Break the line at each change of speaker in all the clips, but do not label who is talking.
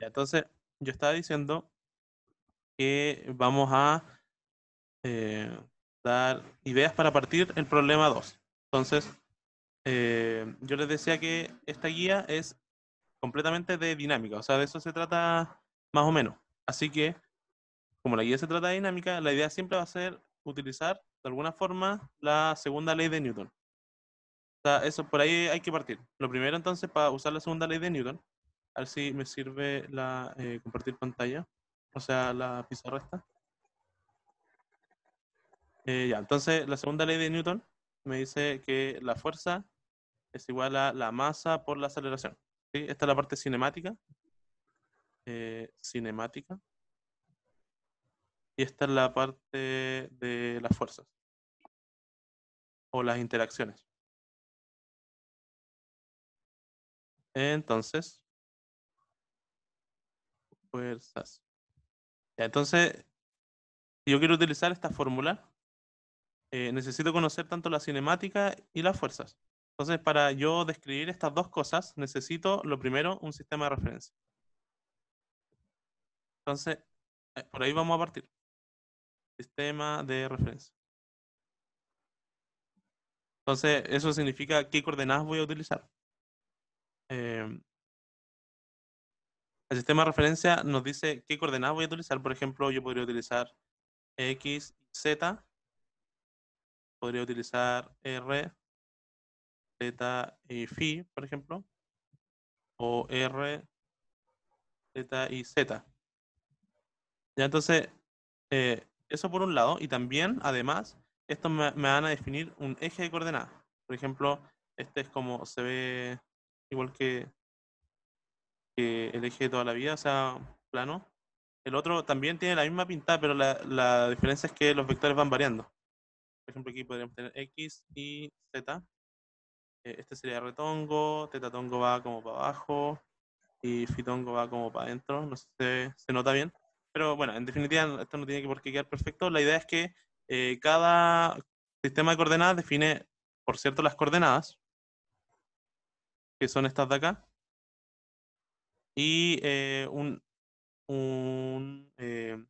Entonces, yo estaba diciendo que vamos a dar ideas para partir el problema 2. Entonces, yo les decía que esta guía es completamente de dinámica, o sea, de eso se trata más o menos. Así que, como la guía se trata de dinámica, la idea siempre va a ser utilizar de alguna forma la segunda ley de Newton. O sea, eso por ahí hay que partir. Lo primero entonces, para usar la segunda ley de Newton, a ver si me sirve la compartir pantalla, o sea, la pizarra esta. Ya, entonces la segunda ley de Newton me dice que la fuerza es igual a la masa por la aceleración. ¿Sí? Esta es la parte cinemática. Cinemática. Y esta es la parte de las fuerzas o las interacciones. Entonces, fuerzas. Ya, entonces, si yo quiero utilizar esta fórmula, necesito conocer tanto la cinemática y las fuerzas. Entonces, para yo describir estas dos cosas, necesito, lo primero, un sistema de referencia. Entonces, por ahí vamos a partir. Sistema de referencia. Entonces, eso significa qué coordenadas voy a utilizar. Eh, el sistema de referencia nos dice qué coordenadas voy a utilizar. Por ejemplo, yo podría utilizar X, Z, podría utilizar R, Z y Phi, por ejemplo, o R, Z y Z. Ya, entonces, eso por un lado, y también, además, estos me van a definir un eje de coordenadas. Por ejemplo, este es como se ve igual que el eje de toda la vida, o sea, plano. El otro también tiene la misma pintada, pero la diferencia es que los vectores van variando. Por ejemplo, aquí podríamos tener X y Z. Este sería retongo, tetatongo va como para abajo y fitongo va como para adentro. No sé si se nota bien. Pero bueno, en definitiva, esto no tiene que por qué quedar perfecto. La idea es que cada sistema de coordenadas define, por cierto, las coordenadas, que son estas de acá, y un, eh,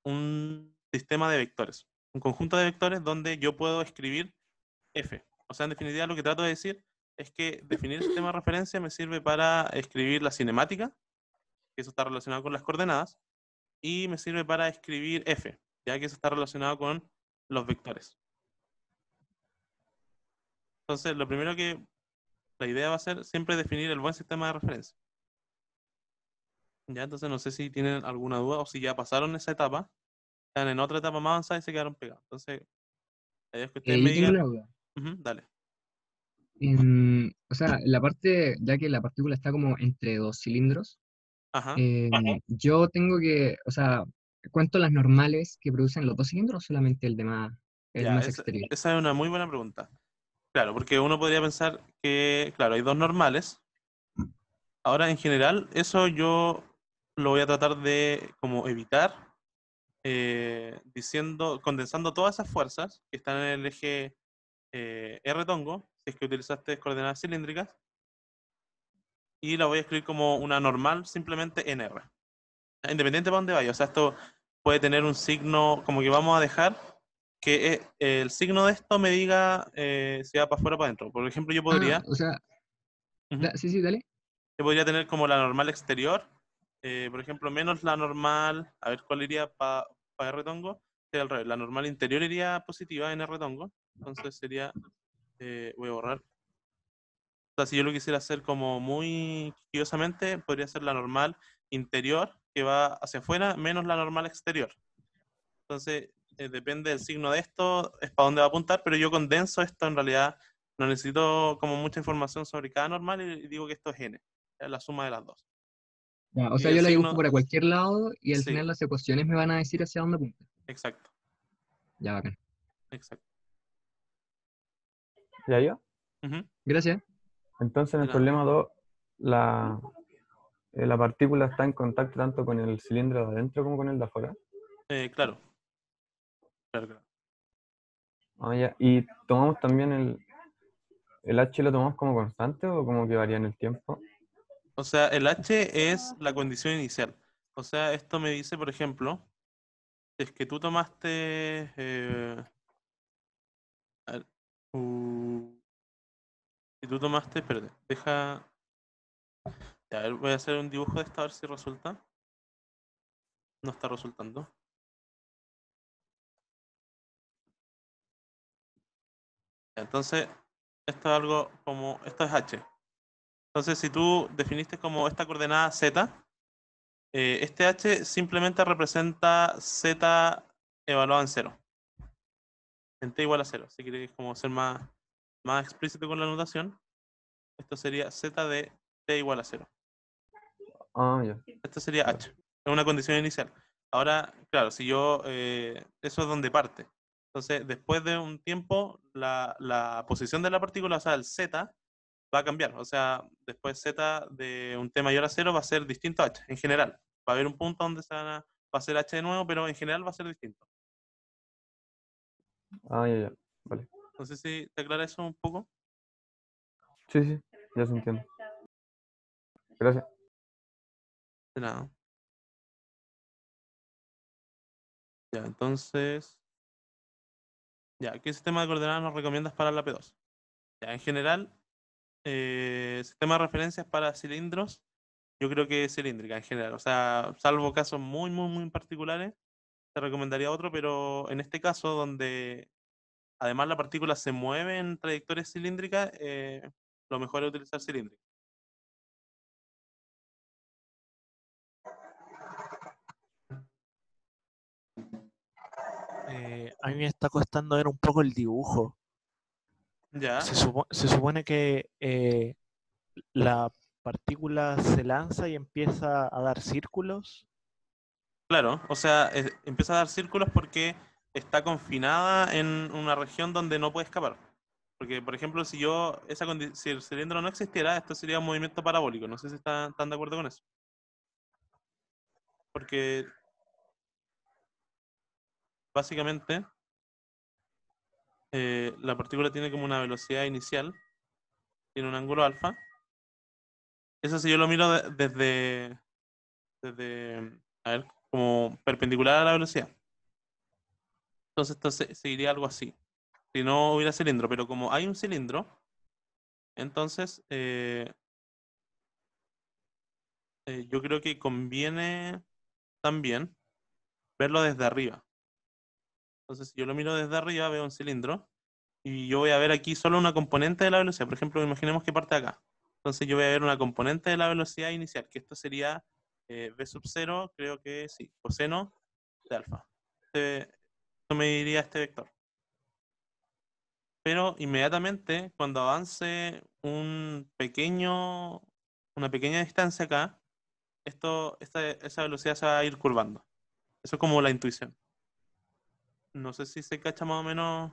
un sistema de vectores, un conjunto de vectores donde yo puedo escribir f. O sea, en definitiva, lo que trato de decir es que definir el sistema de referencia me sirve para escribir la cinemática, que eso está relacionado con las coordenadas, y me sirve para escribir f, ya que eso está relacionado con los vectores. Entonces, lo primero que la idea va a ser siempre definir el buen sistema de referencia. Ya, entonces no sé si tienen alguna duda o si ya pasaron esa etapa, están en otra etapa más avanzada y se quedaron pegados. Entonces, la idea es que ustedes me
Yo tengo
digan,
una duda.
"Ujú, dale.
O sea, la parte, ya que la partícula está como entre dos cilindros,
Ajá.
yo tengo que, o sea, ¿cuento las normales que producen los dos cilindros o solamente el
Ya,
más exterior?
esa es una muy buena pregunta. Claro, porque uno podría pensar que, claro, hay dos normales. Ahora, en general, eso yo lo voy a tratar de como evitar diciendo, condensando todas esas fuerzas que están en el eje R tongo, si es que utilizaste coordenadas cilíndricas, y la voy a escribir como una normal simplemente en R. Independiente para dónde vaya. O sea, esto puede tener un signo, como que vamos a dejar que el signo de esto me diga si va para afuera o para adentro. Por ejemplo,
Ah, o sea,
ujú,
sí, sí, dale.
yo podría tener como la normal exterior, por ejemplo, menos la normal, a ver cuál iría para R tongo, sería al revés, la normal interior iría positiva en R tongo, entonces sería, voy a borrar, o sea, si yo lo quisiera hacer como muy quisquiosamente, podría ser la normal interior que va hacia afuera menos la normal exterior. Entonces, depende del signo de esto, es para dónde va a apuntar, pero yo condenso esto en realidad, no necesito como mucha información sobre cada normal y digo que esto es n, es la suma de las dos.
Ya, o
Y
sea,
el
yo la dibujo
signo,
para cualquier lado y al
sí,
final las ecuaciones me van a decir hacia dónde apunta.
exacto,
Ya, bacán.
exacto.
¿Ya yo?
Ujú,
Gracias.
Entonces, en
de
el
nada.
problema 2 la, la partícula está en contacto tanto con el cilindro de adentro como con el de afuera.
Claro, claro, claro.
Ah, ya. Y tomamos también el H, ¿lo tomamos como constante o como que varía en el tiempo?
O sea, el H es la condición inicial. O sea, esto me dice, por ejemplo, si es que tú tomaste... a ver, si tú tomaste... Espérate, deja... A ver, voy a hacer un dibujo de esto a ver si resulta. No está resultando. Entonces, esto es algo como... Esto es H. Entonces, si tú definiste como esta coordenada Z, este H simplemente representa Z evaluado en cero. En t igual a cero. Si quieres como ser más explícito con la notación, esto sería Z de t igual a cero.
Ah, ya.
Esto sería
Vale.
H. Es una condición inicial. Ahora, claro, si yo... eso es donde parte. Entonces, después de un tiempo, la posición de la partícula, o sea, el Z, va a cambiar. O sea, después Z de un t mayor a cero va a ser distinto a H, en general. Va a haber un punto donde va a ser H de nuevo, pero en general va a ser distinto.
Ah, ya, ya. Vale.
No sé si te aclara eso un poco.
Sí, sí, ya se entiende. Gracias.
De nada. Ya, entonces... Ya, ¿qué sistema de coordenadas nos recomiendas para la P2? Ya, en general, sistema de referencias para cilindros, yo creo que es cilíndrica en general. O sea, salvo casos muy particulares, te recomendaría otro, pero en este caso, donde además la partícula se mueve en trayectorias cilíndricas, lo mejor es utilizar cilíndrica.
A mí me está costando ver un poco el dibujo.
Ya,
Se supone que la partícula se lanza y empieza a dar círculos.
claro. O sea, empieza a dar círculos porque está confinada en una región donde no puede escapar. Porque, por ejemplo, si el cilindro no existiera, esto sería un movimiento parabólico. No sé si están de acuerdo con eso. Porque básicamente la partícula tiene como una velocidad inicial, tiene un ángulo alfa. Eso si yo lo miro a ver, como perpendicular a la velocidad. Entonces esto seguiría algo así. Si no hubiera cilindro, pero como hay un cilindro, entonces yo creo que conviene también verlo desde arriba. Entonces, si yo lo miro desde arriba, veo un cilindro y yo voy a ver aquí solo una componente de la velocidad. Por ejemplo, imaginemos que parte de acá. Entonces, yo voy a ver una componente de la velocidad inicial, que esto sería v sub 0, creo que sí, coseno de alfa. Esto me diría este vector. Pero inmediatamente, cuando avance una pequeña distancia acá, esa velocidad se va a ir curvando. Eso es como la intuición. No sé si se cacha más o menos.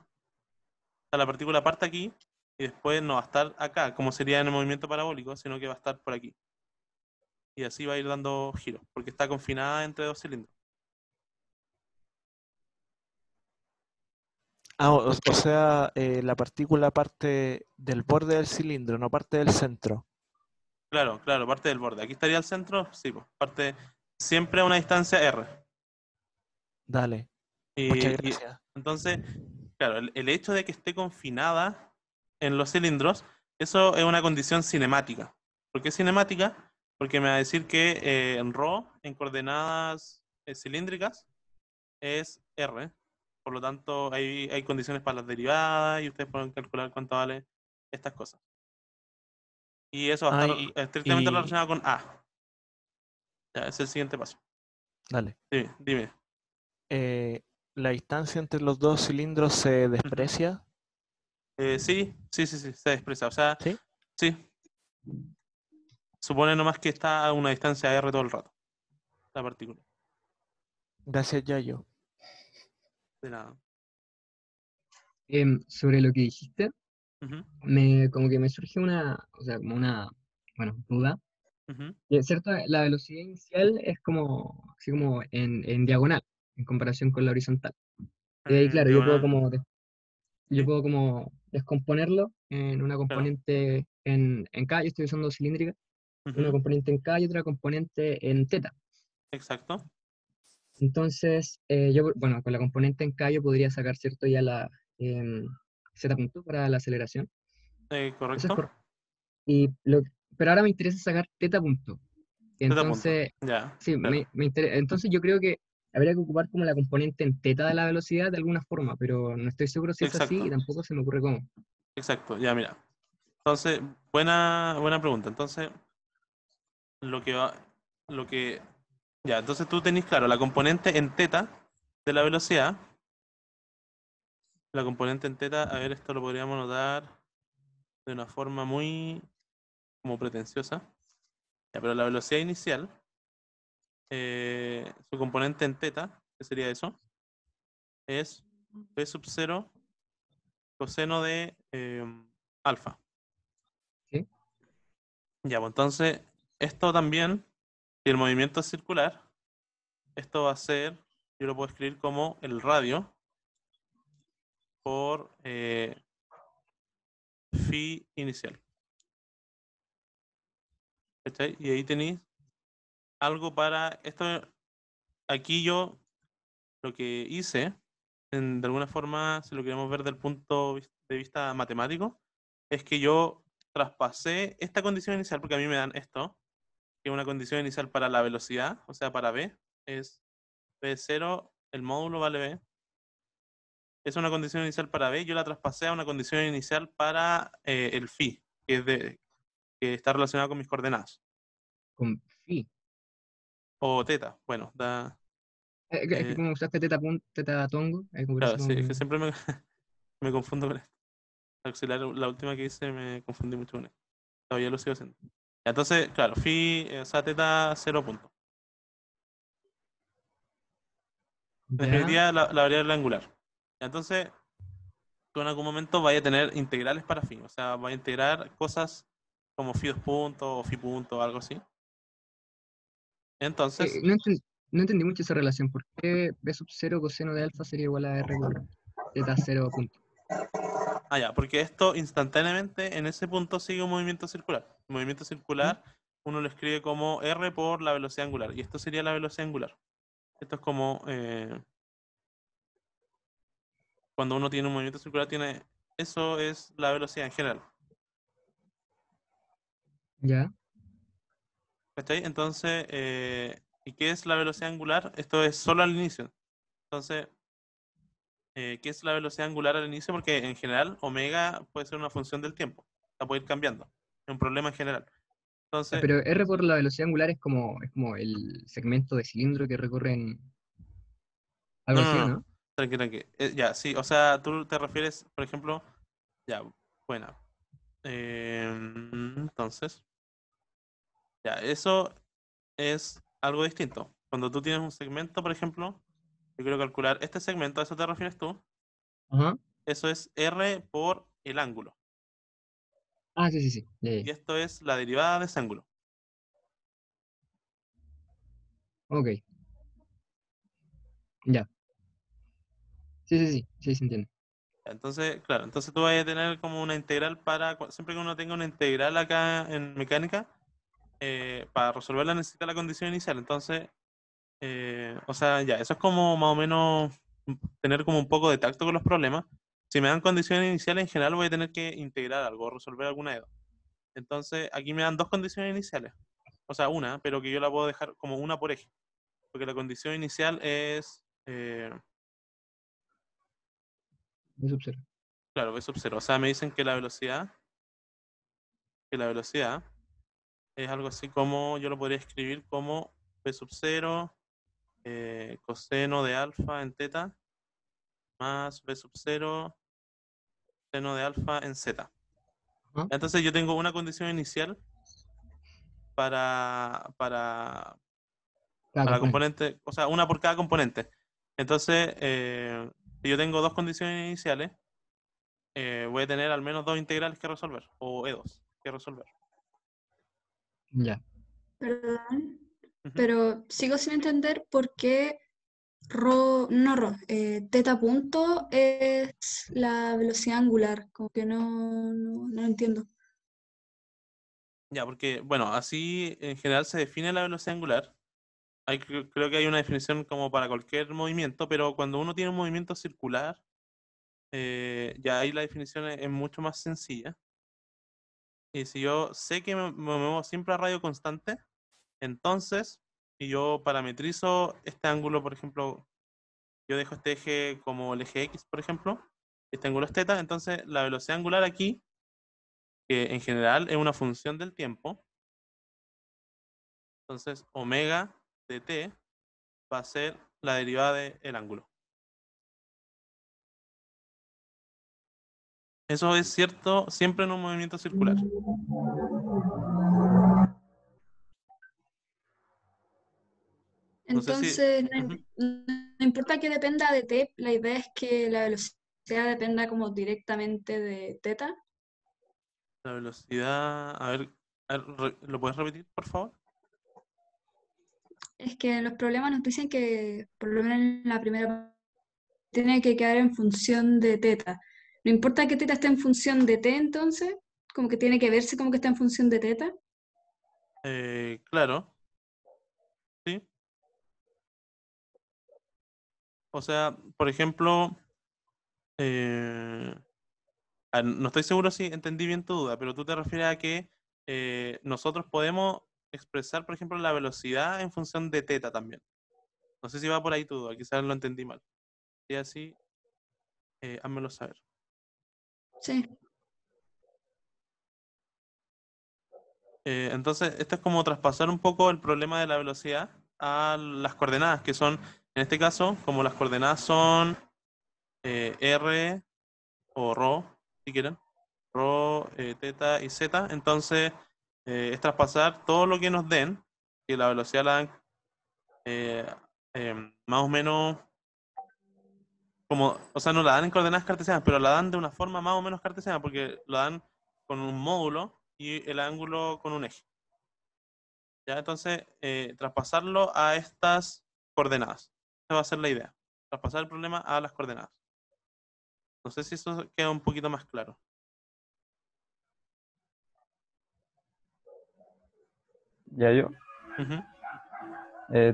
Sea, la partícula parte aquí y después no va a estar acá, como sería en el movimiento parabólico, sino que va a estar por aquí. Y así va a ir dando giros, porque está confinada entre dos cilindros.
O sea, la partícula parte del borde del cilindro, no parte del centro.
Claro, parte del borde. Aquí estaría el centro, sí, pues, parte siempre a una distancia r.
Dale, muchas
Y
gracias.
entonces, claro, el hecho de que esté confinada en los cilindros, eso es una condición cinemática. ¿Por qué cinemática? Porque me va a decir que en ρ, en coordenadas cilíndricas, es R. Por lo tanto, hay condiciones para las derivadas y ustedes pueden calcular cuánto vale estas cosas. Y eso va a
Ah,
estar estrictamente relacionado con A. Ya, ese es el siguiente paso.
dale.
Dime.
La distancia entre los dos cilindros se
Ujú.
desprecia,
Sí, se expresa. O sea,
¿sí?
sí, supone nomás que está a una distancia R todo el rato, la partícula.
Gracias, Yayo.
De nada.
Sobre lo que dijiste,
Ujú,
como que me surge o sea, como bueno, duda.
ujú.
Y es cierto, la velocidad inicial es como, así como en diagonal, en comparación con la horizontal. Y de ahí, claro,
Diagonal,
yo
sí,
puedo como descomponerlo en una
claro.
componente en K, yo estoy usando cilíndrica, una
Ujú,
componente en K y otra componente en teta.
exacto.
Entonces, bueno, con la componente en K yo podría sacar, ¿cierto? Ya la Z punto para la aceleración. Eso es
Correcto.
correcto. Pero ahora me interesa sacar teta punto.
Z punto.
Entonces,
Ya,
sí,
claro.
entonces yo creo que habría que ocupar como la componente en teta de la velocidad de alguna forma, pero no estoy seguro si es así y
Exacto,
tampoco se me ocurre cómo.
exacto. Ya, mira. Entonces, buena pregunta. Entonces, lo que va, lo que, ya, entonces tú tenés claro la componente en teta de la velocidad. La componente en teta, a ver, esto lo podríamos notar de una forma muy como pretenciosa. Ya, pero la velocidad inicial, su componente en teta, ¿qué sería eso? Es p sub 0 coseno de alfa.
¿Sí?
Ya, pues entonces, esto también, si el movimiento es circular, esto va a ser, yo lo puedo escribir como el radio por phi inicial. ¿Cachai? Y ahí tenéis algo para esto. Aquí yo lo que hice, de alguna forma, si lo queremos ver del punto de vista matemático, es que yo traspasé esta condición inicial, porque a mí me dan esto, que es una condición inicial para la velocidad, o sea, para B, es B0, el módulo vale B. Es una condición inicial para B, yo la traspasé a una condición inicial para el phi, que está relacionado con mis coordenadas.
Con phi.
O teta, bueno,
Es que
eh,
como usaste teta tongo, como por eso
claro, sí, es que
como...
siempre me confundo con esto. Auxiliar, la última que hice me confundí mucho con esto. Todavía lo sigo haciendo. Entonces, claro, phi, o sea, teta 0 punto. En
Ya,
definitiva, la variable angular. Entonces, tú en algún momento vaya a tener integrales para phi. O sea, vaya a integrar cosas como phi 2 puntos o phi punto o algo así. Entonces,
no entendí mucho esa relación. ¿Por qué B sub 0 coseno de alfa sería igual a R por teta 0 punto?
ya, porque esto instantáneamente en ese punto sigue un movimiento circular. El movimiento
¿Mm?
circular uno lo escribe como R por la velocidad angular. Y esto sería la velocidad angular. Esto es como cuando uno tiene un movimiento circular, eso es la velocidad en general.
Ya,
¿Cachai? Entonces, ¿y qué es la velocidad angular? Esto es solo al inicio. Entonces, ¿qué es la velocidad angular al inicio? Porque en general, omega puede ser una función del tiempo. O sea, puede ir cambiando. Es un problema en general.
ya,
Entonces,
pero R por la velocidad angular es como el segmento de cilindro que recorren algo
no,
así,
no,
¿o
no.
no?
Tranqui, tranqui. Ya, sí. O sea, tú te refieres, por ejemplo, ya, buena. Entonces, ya, eso es algo distinto. Cuando tú tienes un segmento, por ejemplo, yo quiero calcular este segmento, ¿a eso te refieres tú?
Ajá.
Eso es R por el ángulo.
Ah, sí, sí, sí. Ya, ya.
Y esto es la derivada de ese ángulo.
Ok, ya. Sí, sí, sí, sí, se entiende.
Entonces, claro, entonces tú vas a tener como una integral siempre que uno tenga una integral acá en mecánica, para resolverla necesita la condición inicial. Entonces, o sea, ya, eso es como más o menos tener como un poco de tacto con los problemas. Si me dan condiciones iniciales, en general voy a tener que integrar algo, resolver alguna de dos. Entonces, aquí me dan dos condiciones iniciales. O sea, una, pero que yo la puedo dejar como una por eje. Porque la condición inicial es,
Me subservo.
claro, v sub 0. O sea, me dicen que la velocidad es algo así como, yo lo podría escribir como v sub 0 coseno de alfa en teta más v sub 0 seno de alfa en z.
Ajá.
Entonces yo tengo una condición inicial para
Cada
la
componente.
componente, o sea, una por cada componente. Entonces, si yo tengo dos condiciones iniciales, voy a tener al menos dos integrales que resolver, o E2 que resolver.
Ya.
Perdón,
Ujú.
pero sigo sin entender por qué teta punto es la velocidad angular, como que no entiendo.
Ya, porque, bueno, así en general se define la velocidad angular. Creo que hay una definición como para cualquier movimiento, pero cuando uno tiene un movimiento circular, ya ahí la definición es mucho más sencilla. Y si yo sé que me muevo siempre a radio constante, entonces, si yo parametrizo este ángulo, por ejemplo, yo dejo este eje como el eje X, por ejemplo, este ángulo es θ, entonces la velocidad angular aquí, que en general es una función del tiempo, entonces omega de t va a ser la derivada del ángulo. Eso es cierto siempre en un movimiento circular. No sé si...
Entonces,
Ujú.
no importa que dependa de t, la idea es que la velocidad dependa como directamente de teta.
La velocidad... A ver, ¿lo puedes repetir, por favor?
Es que los problemas nos dicen que, por lo menos en la primera, tiene que quedar en función de teta. No importa que teta esté en función de t, entonces, como que tiene que verse como que está en función de teta.
Claro, sí. O sea, por ejemplo, no estoy seguro si entendí bien tu duda, pero tú te refieres a que nosotros podemos expresar, por ejemplo, la velocidad en función de teta también. No sé si va por ahí tu duda, quizás lo entendí mal. Si es así, házmelo saber.
Sí.
Entonces, esto es como traspasar un poco el problema de la velocidad a las coordenadas, que son, en este caso, como las coordenadas son r o rho, si quieren, rho, teta y zeta, entonces es traspasar todo lo que nos den, que la velocidad la dan eh, más o menos como, o sea, no la dan en coordenadas cartesianas, pero la dan de una forma más o menos cartesiana, porque la dan con un módulo y el ángulo con un eje. ¿Ya? Entonces, traspasarlo a estas coordenadas. Esa va a ser la idea. Traspasar el problema a las coordenadas. No sé si eso queda un poquito más claro.
Ya yo
Ujú.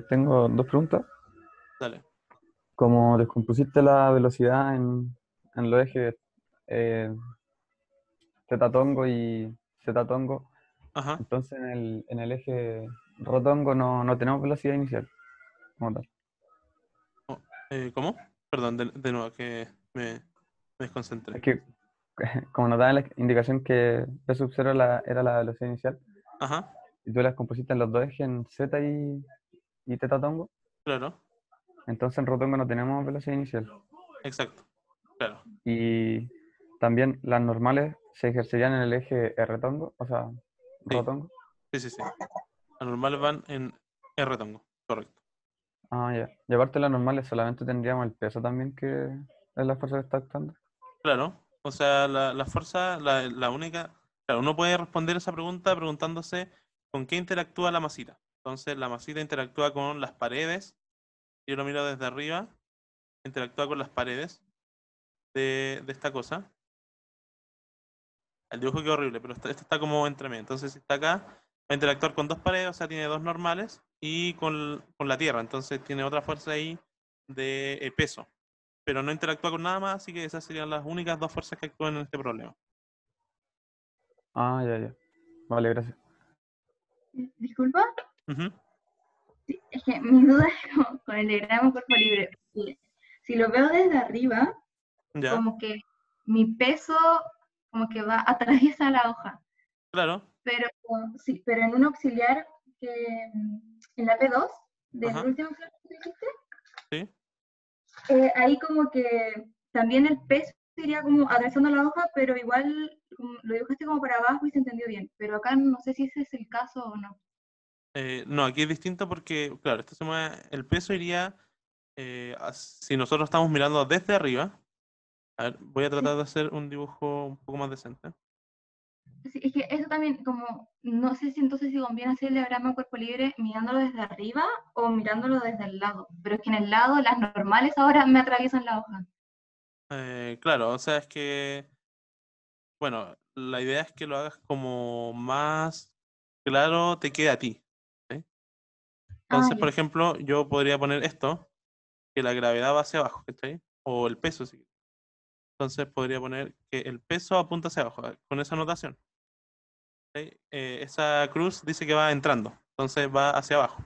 tengo dos preguntas.
Dale.
Como descompusiste la velocidad en los ejes eh, teta-tongo y zeta-tongo,
Ajá.
entonces en el eje rotongo no tenemos velocidad inicial como tal.
Oh, ¿cómo? Perdón, de nuevo, que me desconcentré.
Es que como nos da la indicación que P sub 0 era la velocidad inicial,
Ajá,
y tú las compusiste en los dos ejes, en zeta y teta-tongo,
claro,
entonces en rotongo no tenemos velocidad inicial.
exacto, claro.
Y también las normales se ejercerían en el eje R-tongo, o sea,
Sí,
rotongo.
sí. Las normales van en R tongo, correcto.
Ah, ya. Y aparte de las normales solamente tendríamos el peso también, que es la fuerza que está actuando.
Claro, o sea, la fuerza, la única. Claro, uno puede responder esa pregunta preguntándose con qué interactúa la masita. Entonces, la masita interactúa con las paredes. Yo lo miro desde arriba, interactúa con las paredes de esta cosa. El dibujo quedó horrible, pero esto está como entre medio. Entonces, si está acá, va a interactuar con dos paredes, o sea, tiene dos normales, y con la Tierra. Entonces, tiene otra fuerza ahí de peso. Pero no interactúa con nada más, así que esas serían las únicas dos fuerzas que actúan en este problema.
Ah, ya. Vale, gracias.
Disculpa,
Ujú,
sí, es que mi duda es con el diagrama cuerpo libre. Si lo veo desde arriba,
ya,
como que mi peso como que va atraviesa la hoja,
claro.
pero sí, pero en un auxiliar que en la P2 del
Ajá,
último auxiliar que dijiste,
sí.
ahí como que también el peso iría como atravesando la hoja, pero igual lo dibujaste como para abajo y se entendió bien. Pero acá no sé si ese es el caso o no.
No, aquí es distinto porque, claro, el peso iría, si nosotros estamos mirando desde arriba, a ver, voy a
Sí,
tratar de hacer un dibujo un poco más decente.
sí, es que eso también, como, no sé si entonces si conviene hacer el diagrama cuerpo libre mirándolo desde arriba o mirándolo desde el lado. Pero es que en el lado las normales ahora me atraviesan la hoja.
Claro, o sea, es que, bueno, la idea es que lo hagas como más claro te quede a ti. ¿Sí?
Ah,
Entonces, por
ya.
ejemplo, yo podría poner esto, que la gravedad va hacia abajo, ¿cachai? O el peso, sí. Entonces podría poner que el peso apunta hacia abajo, con esa notación. ¿Sí? Esa cruz dice que va entrando, entonces va hacia abajo.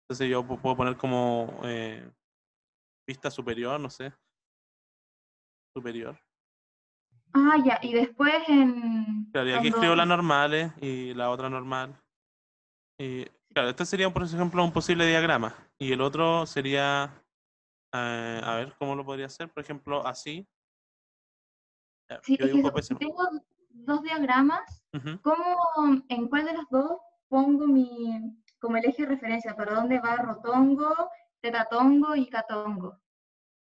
Entonces yo puedo poner como vista superior, no sé, superior.
Ah, ya. Y después
Claro, y aquí escribo las normales y la otra normal. Y claro, este sería, por ejemplo, un posible diagrama. Y el otro sería, a ver, ¿cómo lo podría hacer? Por ejemplo, así. Ya,
Sí,
yo
es que
dibujo
si
pésimo.
tengo dos diagramas,
Ujú.
en cuál de los dos pongo como el eje de referencia? ¿Para dónde va rotongo, tetatongo y catongo?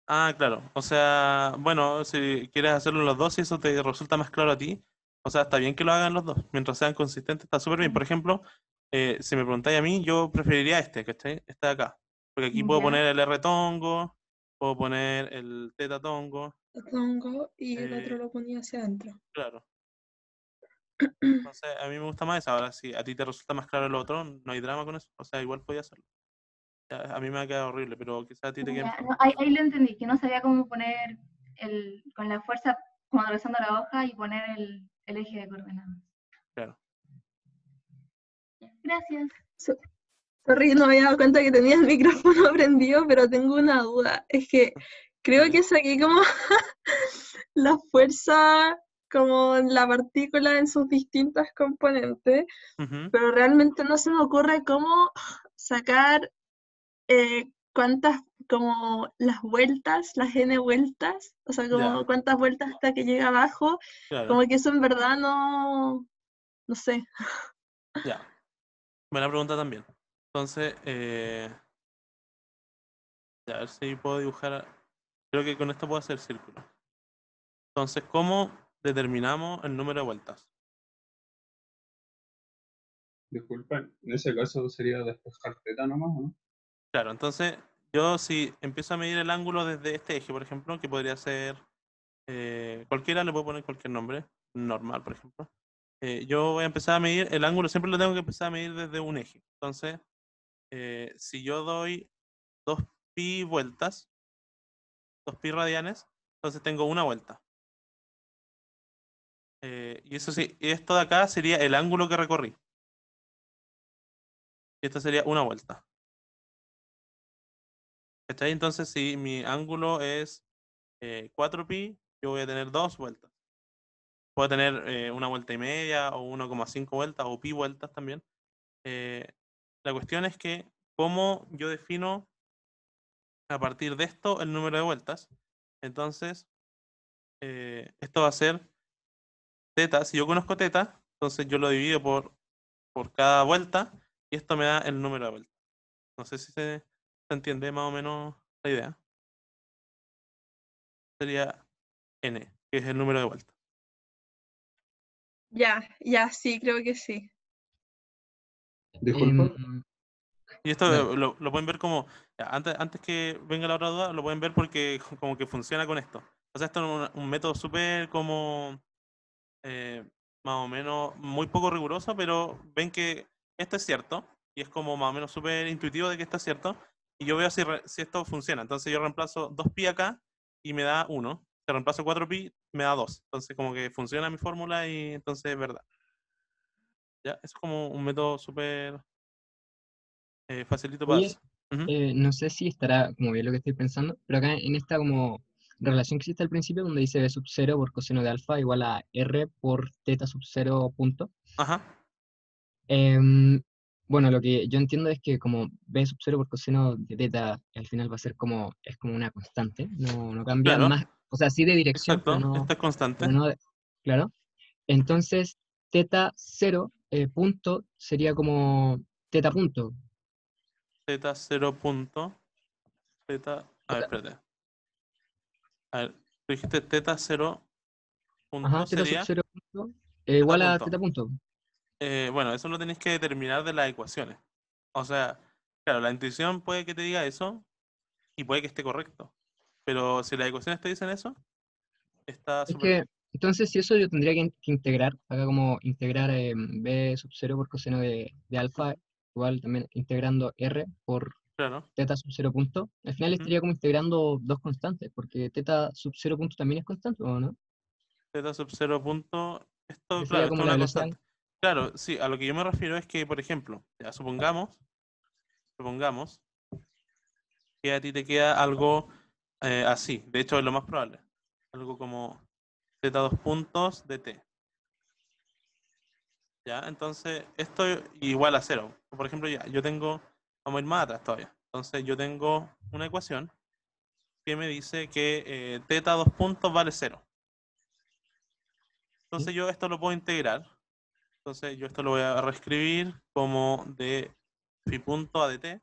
Ah, claro. O sea, bueno, si quieres hacerlo los dos y eso te resulta más claro a ti, o sea, está bien que lo hagan los dos. Mientras sean consistentes, está súper bien. Por ejemplo, si me preguntáis a mí, yo preferiría este, ¿cachai? Este de acá. Porque aquí puedo
Ya.
poner el R tongo, puedo poner el teta tongo.
Tongo y el otro
eh,
lo ponía hacia adentro.
claro. Entonces, a mí me gusta más esa. Ahora, si a ti te resulta más claro el otro, no hay drama con eso. O sea, igual podía hacerlo. Ya, a mí me ha quedado horrible, pero quizás a ti te quede
Ya,
mejor.
no, ahí lo entendí, que no sabía cómo poner con la fuerza, como atravesando la hoja y poner el eje de coordenadas.
Claro.
Gracias.
So- Sorry, no me había dado cuenta que tenía el micrófono prendido, pero tengo una duda. Es que creo
Dale.
que saqué como la fuerza, como en la partícula en sus distintas componentes,
Ujú.
pero realmente no se me ocurre cómo sacar cuántas, como las vueltas, las n vueltas, o sea, como
Ya,
cuántas vueltas hasta que llega abajo, como
claro.
que eso en verdad no sé.
Ya. Buena pregunta también. Entonces, ya, a ver si puedo dibujar. Creo que con esto puedo hacer círculo. Entonces, ¿cómo determinamos el número de vueltas?
Disculpa, en ese caso sería despejar teta nomás, ¿o no?
Claro, entonces yo si empiezo a medir el ángulo desde este eje, por ejemplo, que podría ser cualquiera, le puedo poner cualquier nombre, normal, por ejemplo. Yo voy a empezar a medir el ángulo, siempre lo tengo que empezar a medir desde un eje. Entonces, si yo doy 2pi vueltas, 2pi radianes, entonces tengo una vuelta. Y eso sí, esto de acá sería el ángulo que recorrí. Y esto sería una vuelta. ¿Cachai? Entonces, si mi ángulo es 4pi, yo voy a tener dos vueltas. Puedo tener una vuelta y media o 1,5 vueltas o pi vueltas también. Eh, la cuestión es que cómo yo defino a partir de esto el número de vueltas. Entonces, esto va a ser teta. Si yo conozco teta, entonces yo lo divido por cada vuelta y esto me da el número de vueltas. No sé si se entiende más o menos la idea. Sería n, que es el número de vueltas.
Ya, sí, creo que sí.
Disculpa,
Y esto
Dale.
lo pueden ver como, ya, antes que venga la otra duda, lo pueden ver porque como que funciona con esto. O sea, esto es un método súper como, más o menos, muy poco riguroso, pero ven que esto es cierto y es como más o menos súper intuitivo de que esto es cierto. Y yo veo si esto funciona. Entonces yo reemplazo 2pi acá y me da 1. Si reemplazo 4pi, me da 2. Entonces como que funciona mi fórmula y entonces es verdad. ¿Ya? Eso es como un método súper facilito para
Oye,
darse. Ujú.
no sé si estará como bien lo que estoy pensando, pero acá en esta como relación que existe al principio, donde dice B sub 0 por coseno de alfa igual a R por teta sub 0 punto.
Ajá.
em, bueno, lo que yo entiendo es que como B sub 0 por coseno de teta al final va a ser como, es como una constante, no cambia
Claro,
más, o sea, sí de dirección,
exacto. Esta es
pero
constante.
no, claro. Entonces, teta 0 punto sería como teta punto.
Teta 0 punto. Teta. A
O
ver,
sea,
espérate. A ver, tú dijiste teta 0
ajá,
punto
teta sub
sería
0 punto
teta
igual a
punto.
teta punto.
Bueno, eso lo tenéis que determinar de las ecuaciones. O sea, claro, la intuición puede que te diga eso y puede que esté correcto. Pero si las ecuaciones te dicen eso, está
Es
súper
que
bien.
Entonces, si eso yo tendría que integrar, acá como integrar b sub 0 por coseno de alfa, igual también integrando r por
Claro.
teta sub 0 punto, al final
Ujú.
estaría como integrando dos constantes, porque teta sub 0 punto también es constante, ¿o no?
Teta sub 0 punto. Esto,
Que
claro,
sería
esto
como
es
la
una
velocidad.
constante. Claro, sí, a lo que yo me refiero es que, por ejemplo, ya supongamos que a ti te queda algo así. De hecho, es lo más probable. Algo como teta 2 puntos de t. ¿Ya? Entonces, esto igual a 0. Por ejemplo, ya, yo tengo, vamos a ir más atrás todavía. Entonces, yo tengo una ecuación que me dice que teta 2 puntos vale 0. Entonces, yo esto lo puedo integrar. Entonces, yo esto lo voy a reescribir como de phi punto a dt.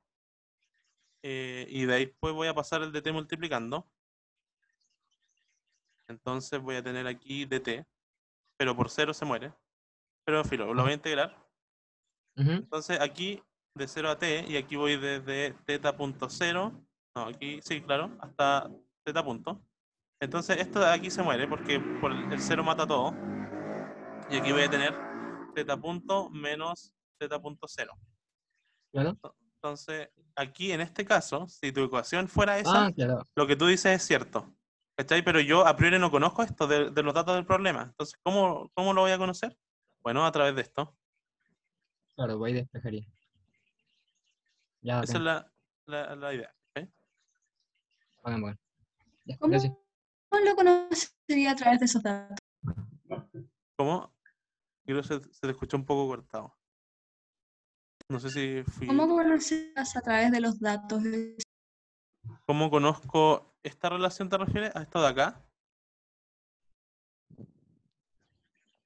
Y de ahí después voy a pasar el dt multiplicando. Entonces, voy a tener aquí dt, pero por 0 se muere. Pero filo, lo voy a integrar.
Ujú.
Entonces aquí de 0 a t, y aquí voy desde teta punto 0, no, aquí sí, claro, hasta teta punto. Entonces esto de aquí se muere porque por el 0 mata todo. Y aquí voy a tener teta punto menos teta punto 0.
Claro.
Entonces aquí en este caso, si tu ecuación fuera
Ah,
esa,
claro.
lo que tú dices es cierto. ¿Cachai? Pero yo a priori no conozco esto de los datos del problema. Entonces, ¿cómo lo voy a conocer? Bueno, a través de esto.
Claro, voy a despejaría. Ya,
Esa es
bacán,
la idea. ¿Ok?
bacán, bacán. Ya, gracias.
¿Cómo lo conocería a través de esos datos?
¿Cómo? Creo que se te escuchó un poco cortado. No sé si
¿Cómo
fui...
conocerás a través de los datos?
¿Cómo conozco esta relación? ¿Te refieres a esto de acá?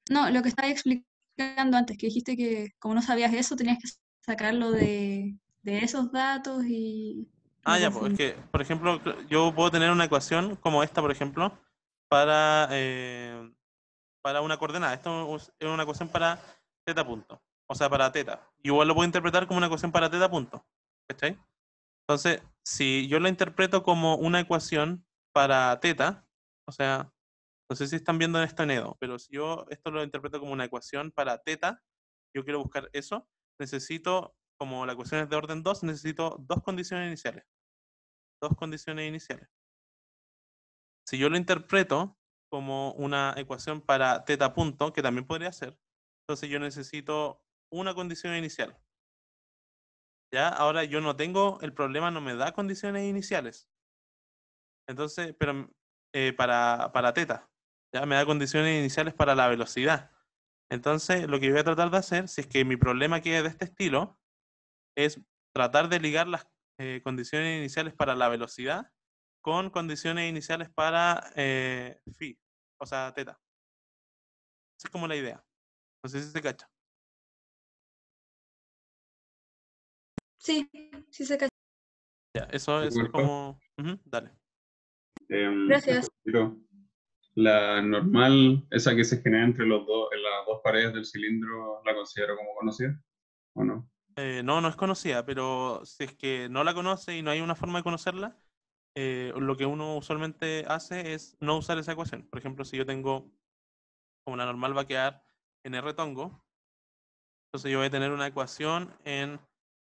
No, lo que estaba explicando antes, que dijiste que como no sabías eso, tenías que sacarlo de esos datos y
Ah,
me
ya, pues es
confundí.
que, por ejemplo, yo puedo tener una ecuación como esta, por ejemplo, para, para una coordenada. Esto es una ecuación para teta punto, o sea, para teta. Igual lo puedo interpretar como una ecuación para teta punto. ¿Cachai? Entonces, si yo la interpreto como una ecuación para teta, o sea, no sé si están viendo esto en Edo, pero si yo esto lo interpreto como una ecuación para teta, yo quiero buscar eso, necesito, como la ecuación es de orden 2, necesito dos condiciones iniciales. Dos condiciones iniciales. Si yo lo interpreto como una ecuación para teta punto, que también podría ser, entonces yo necesito una condición inicial. ¿Ya? Ahora yo no tengo, el problema no me da condiciones iniciales. Entonces, pero para teta, ¿ya? Me da condiciones iniciales para la velocidad. Entonces, lo que voy a tratar de hacer, si es que mi problema queda de este estilo, es tratar de ligar las condiciones iniciales para la velocidad con condiciones iniciales para phi, o sea, teta. Esa es como la idea. No sé si se cacha.
Sí, sí se cacha.
Ya, eso es
Disculpa.
como... Ujú, dale.
Gracias.
Pero la normal, esa que se genera entre los dos, en las dos paredes del cilindro, ¿la considero como conocida o no?
No, no es conocida, pero si es que no la conoce y no hay una forma de conocerla, lo que uno usualmente hace es no usar esa ecuación. Por ejemplo, si yo tengo, como la normal va a quedar en R tongo, entonces yo voy a tener una ecuación en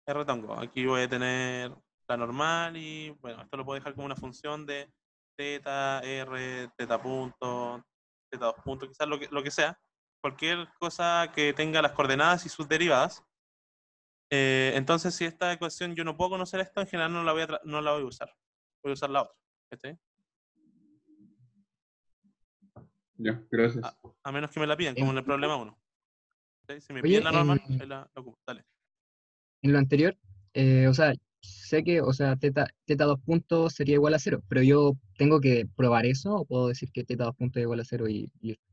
R tongo. Aquí voy a tener la normal y, bueno, esto lo puedo dejar como una función de teta, R, teta punto, teta 2 puntos, quizás lo que sea. Cualquier cosa que tenga las coordenadas y sus derivadas. Entonces, si esta ecuación yo no puedo conocer esto, en general no la voy a usar. Voy a usar la otra. ¿Cachai?
Ya, gracias.
A menos que me la pidan, como en el problema 1. Si me piden
Oye,
la normal, ahí la ocupo. Dale.
en lo anterior, o sea, sé que, o sea, teta 2 puntos sería igual a 0, pero yo tengo que probar eso o puedo decir que teta 2 puntos es igual a 0 y listo.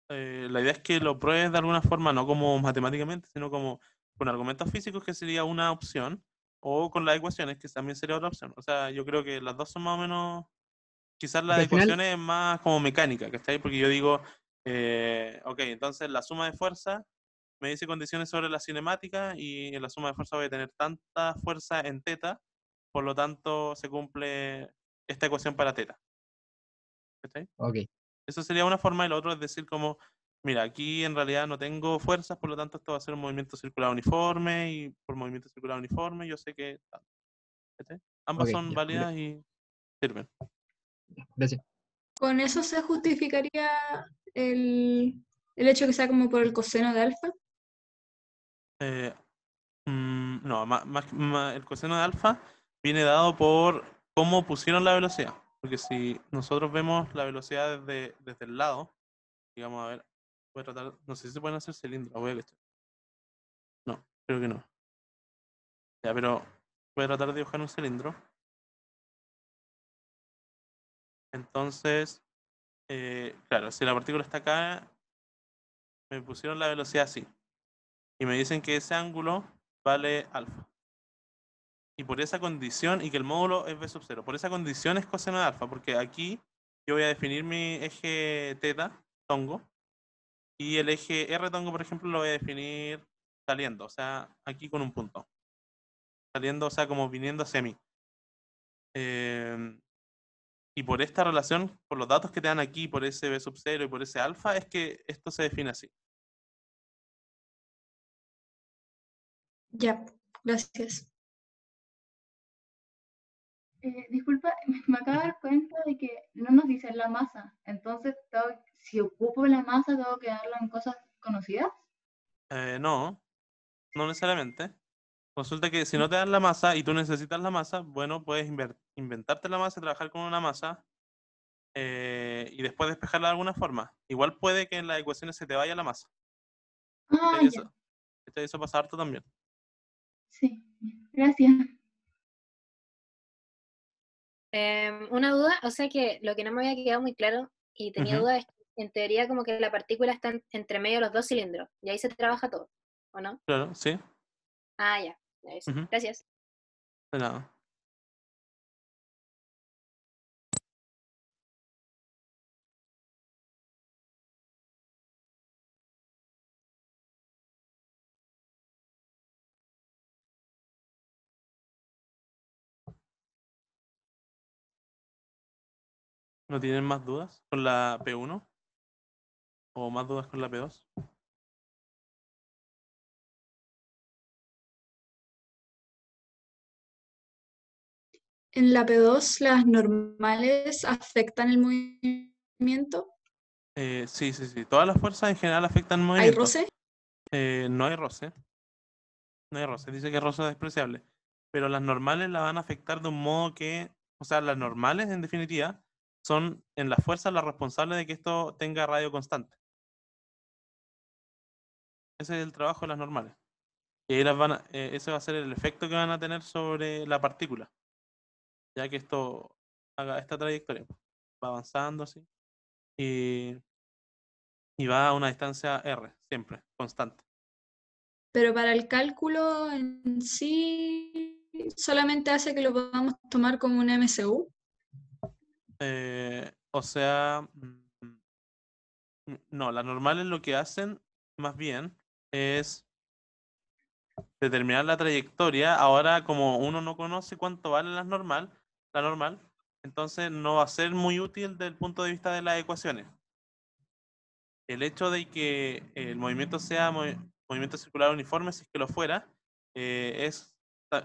La idea es que lo pruebes de alguna forma, no como matemáticamente, sino como con argumentos físicos, que sería una opción, o con las ecuaciones, que también sería otra opción. O sea, yo creo que las dos son más o menos, quizás
Porque
la
al final,
ecuación es más como mecánica, ¿cachai? Porque yo digo, ok, entonces la suma de fuerza me dice condiciones sobre la cinemática y en la suma de fuerza voy a tener tanta fuerza en teta, por lo tanto se cumple esta ecuación para teta. ¿Cachai?
ok,
Eso sería una forma, y lo otro es decir como, mira, aquí en realidad no tengo fuerzas, por lo tanto esto va a ser un movimiento circular uniforme, y por movimiento circular uniforme yo sé que... ¿cachai? Ambas
Ok,
son
ya,
válidas y sirven.
gracias.
¿Con eso se justificaría el hecho que sea como por el coseno de alfa?
Eh, no, el coseno de alfa viene dado por cómo pusieron la velocidad. Porque si nosotros vemos la velocidad desde el lado, digamos, a ver, voy a tratar, no sé si se pueden hacer cilindros, voy a cachar. No, creo que no. Ya, pero voy a tratar de dibujar un cilindro. Entonces, claro, si la partícula está acá, me pusieron la velocidad así. Y me dicen que ese ángulo vale alfa. Y por esa condición, y que el módulo es b sub 0, por esa condición es coseno de alfa, porque aquí yo voy a definir mi eje teta, tongo, y el eje r tongo, por ejemplo, lo voy a definir saliendo, o sea, aquí con un punto. Saliendo, o sea, como viniendo hacia mí. Y por esta relación, por los datos que te dan aquí, por ese b sub 0 y por ese alfa, es que esto se define así.
Ya, gracias.
Disculpa, me acabo de dar cuenta de que no nos dicen la masa. Entonces, si ocupo la masa, ¿tengo que darlo en cosas conocidas?
No, no necesariamente. Consulta que si no te dan la masa y tú necesitas la masa, bueno, puedes inventarte la masa, trabajar con una masa y después despejarla de alguna forma. Igual puede que en las ecuaciones se te vaya la masa.
Ah,
¿Cachai?
ya.
Eso pasa harto también.
Sí, gracias.
Una duda, o sea que lo que no me había quedado muy claro y tenía
Ujú.
duda es que en teoría como que la partícula está entre medio de los dos cilindros y ahí se trabaja todo, ¿o no?
Claro, sí.
Ah, ya, sí.
Ujú.
Gracias.
De nada. ¿No tienen más dudas con la P1? ¿O más dudas con la P2?
¿En la P2 las normales afectan el movimiento?
Sí, sí, sí. Todas las fuerzas en general afectan el
¿Hay
movimiento.
roce?
No hay roce. No hay roce. Dice que roce es despreciable. Pero las normales la van a afectar de un modo que... O sea, las normales, en definitiva, son en las fuerzas las responsables de que esto tenga radio constante. Ese es el trabajo de las normales. Y ahí ese va a ser el efecto que van a tener sobre la partícula. Ya que esto haga esta trayectoria. Va avanzando así. Y va a una distancia r, siempre, constante.
Pero para el cálculo en sí solamente hace que lo podamos tomar como un MCU.
O sea, no, las normales lo que hacen más bien es determinar la trayectoria. Ahora, como uno no conoce cuánto vale la normal, entonces no va a ser muy útil desde el punto de vista de las ecuaciones. El hecho de que el movimiento sea movimiento circular uniforme, si es que lo fuera,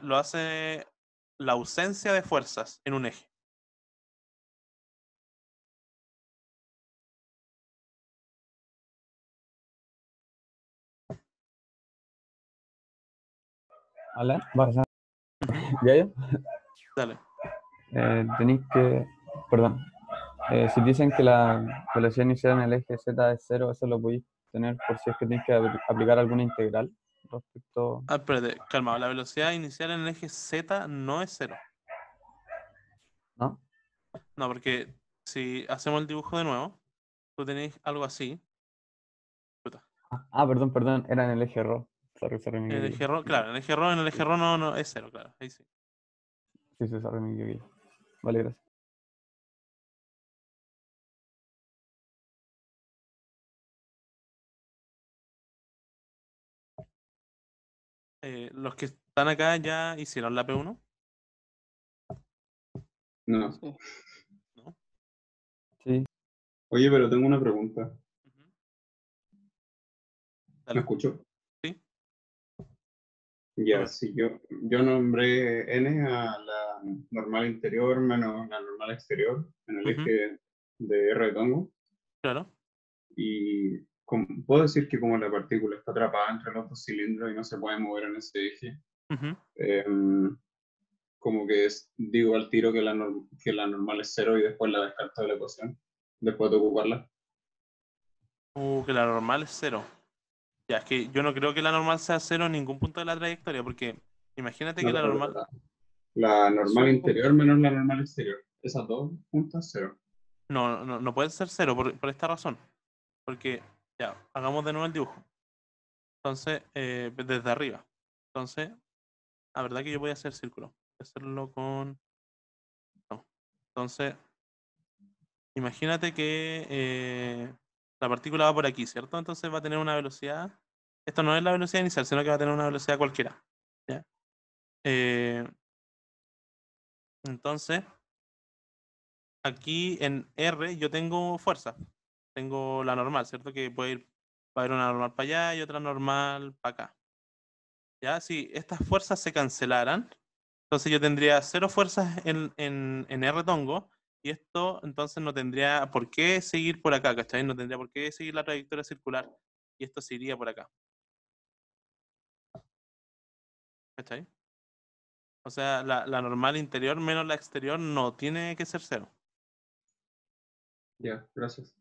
lo hace la ausencia de fuerzas en un eje.
Hola, Barça.
Ujú.
¿Ya yo?
Dale.
Tenéis que, perdón, si dicen que la velocidad inicial en el eje Z es cero, eso lo podéis tener por si es que tenéis que aplicar alguna integral respecto,
Espérate, calma. La velocidad inicial en el eje Z no es cero.
¿no?
No, porque si hacemos el dibujo de nuevo, tú tenés algo así. Puta.
Perdón, era en el eje RO. Sorry, me
En el
equivoqué.
eje RO, claro, en el eje RO no es cero, claro. Ahí sí.
Sí, sorry, me equivoqué. Vale, gracias.
Los que están acá ya hicieron la P1,
No.
¿no?
Sí,
Oye, pero tengo una pregunta.
Ujú.
¿Me
Dale.
escucho?
Sí,
Ya,
súper.
si yo nombré n a la normal interior menos la normal exterior en el
Ujú,
eje de R de Tongo.
claro.
Y puedo decir que como la partícula está atrapada entre los dos cilindros y no se puede mover en ese eje,
Ujú.
como que digo al tiro que que la normal es cero y después la descarto de la ecuación, después de ocuparla.
Que la normal es cero. Ya, es que yo no creo que la normal sea cero en ningún punto de la trayectoria, porque imagínate
No,
que la
pero
normal
la
es
normal
un
interior
punto.
menos la normal exterior. Esas dos juntas, cero.
No puede ser cero por esta razón. Porque, ya, hagamos de nuevo el dibujo. Entonces, desde arriba. Entonces, la verdad que yo voy a hacer círculo. Voy a hacerlo con... No. Entonces, imagínate que la partícula va por aquí, ¿cierto? Entonces va a tener una velocidad. Esto no es la velocidad inicial, sino que va a tener una velocidad cualquiera. ¿Ya? Eh, entonces, aquí en R yo tengo fuerza. Tengo la normal, ¿cierto? Que va a haber una normal para allá y otra normal para acá. ¿Ya? Si estas fuerzas se cancelaran, entonces yo tendría cero fuerzas en R tongo, y esto entonces no tendría por qué seguir por acá, ¿cachai? No tendría por qué seguir la trayectoria circular, y esto se iría por acá, ¿cachai? O sea, la normal interior menos la exterior no tiene que ser cero.
Ya, gracias.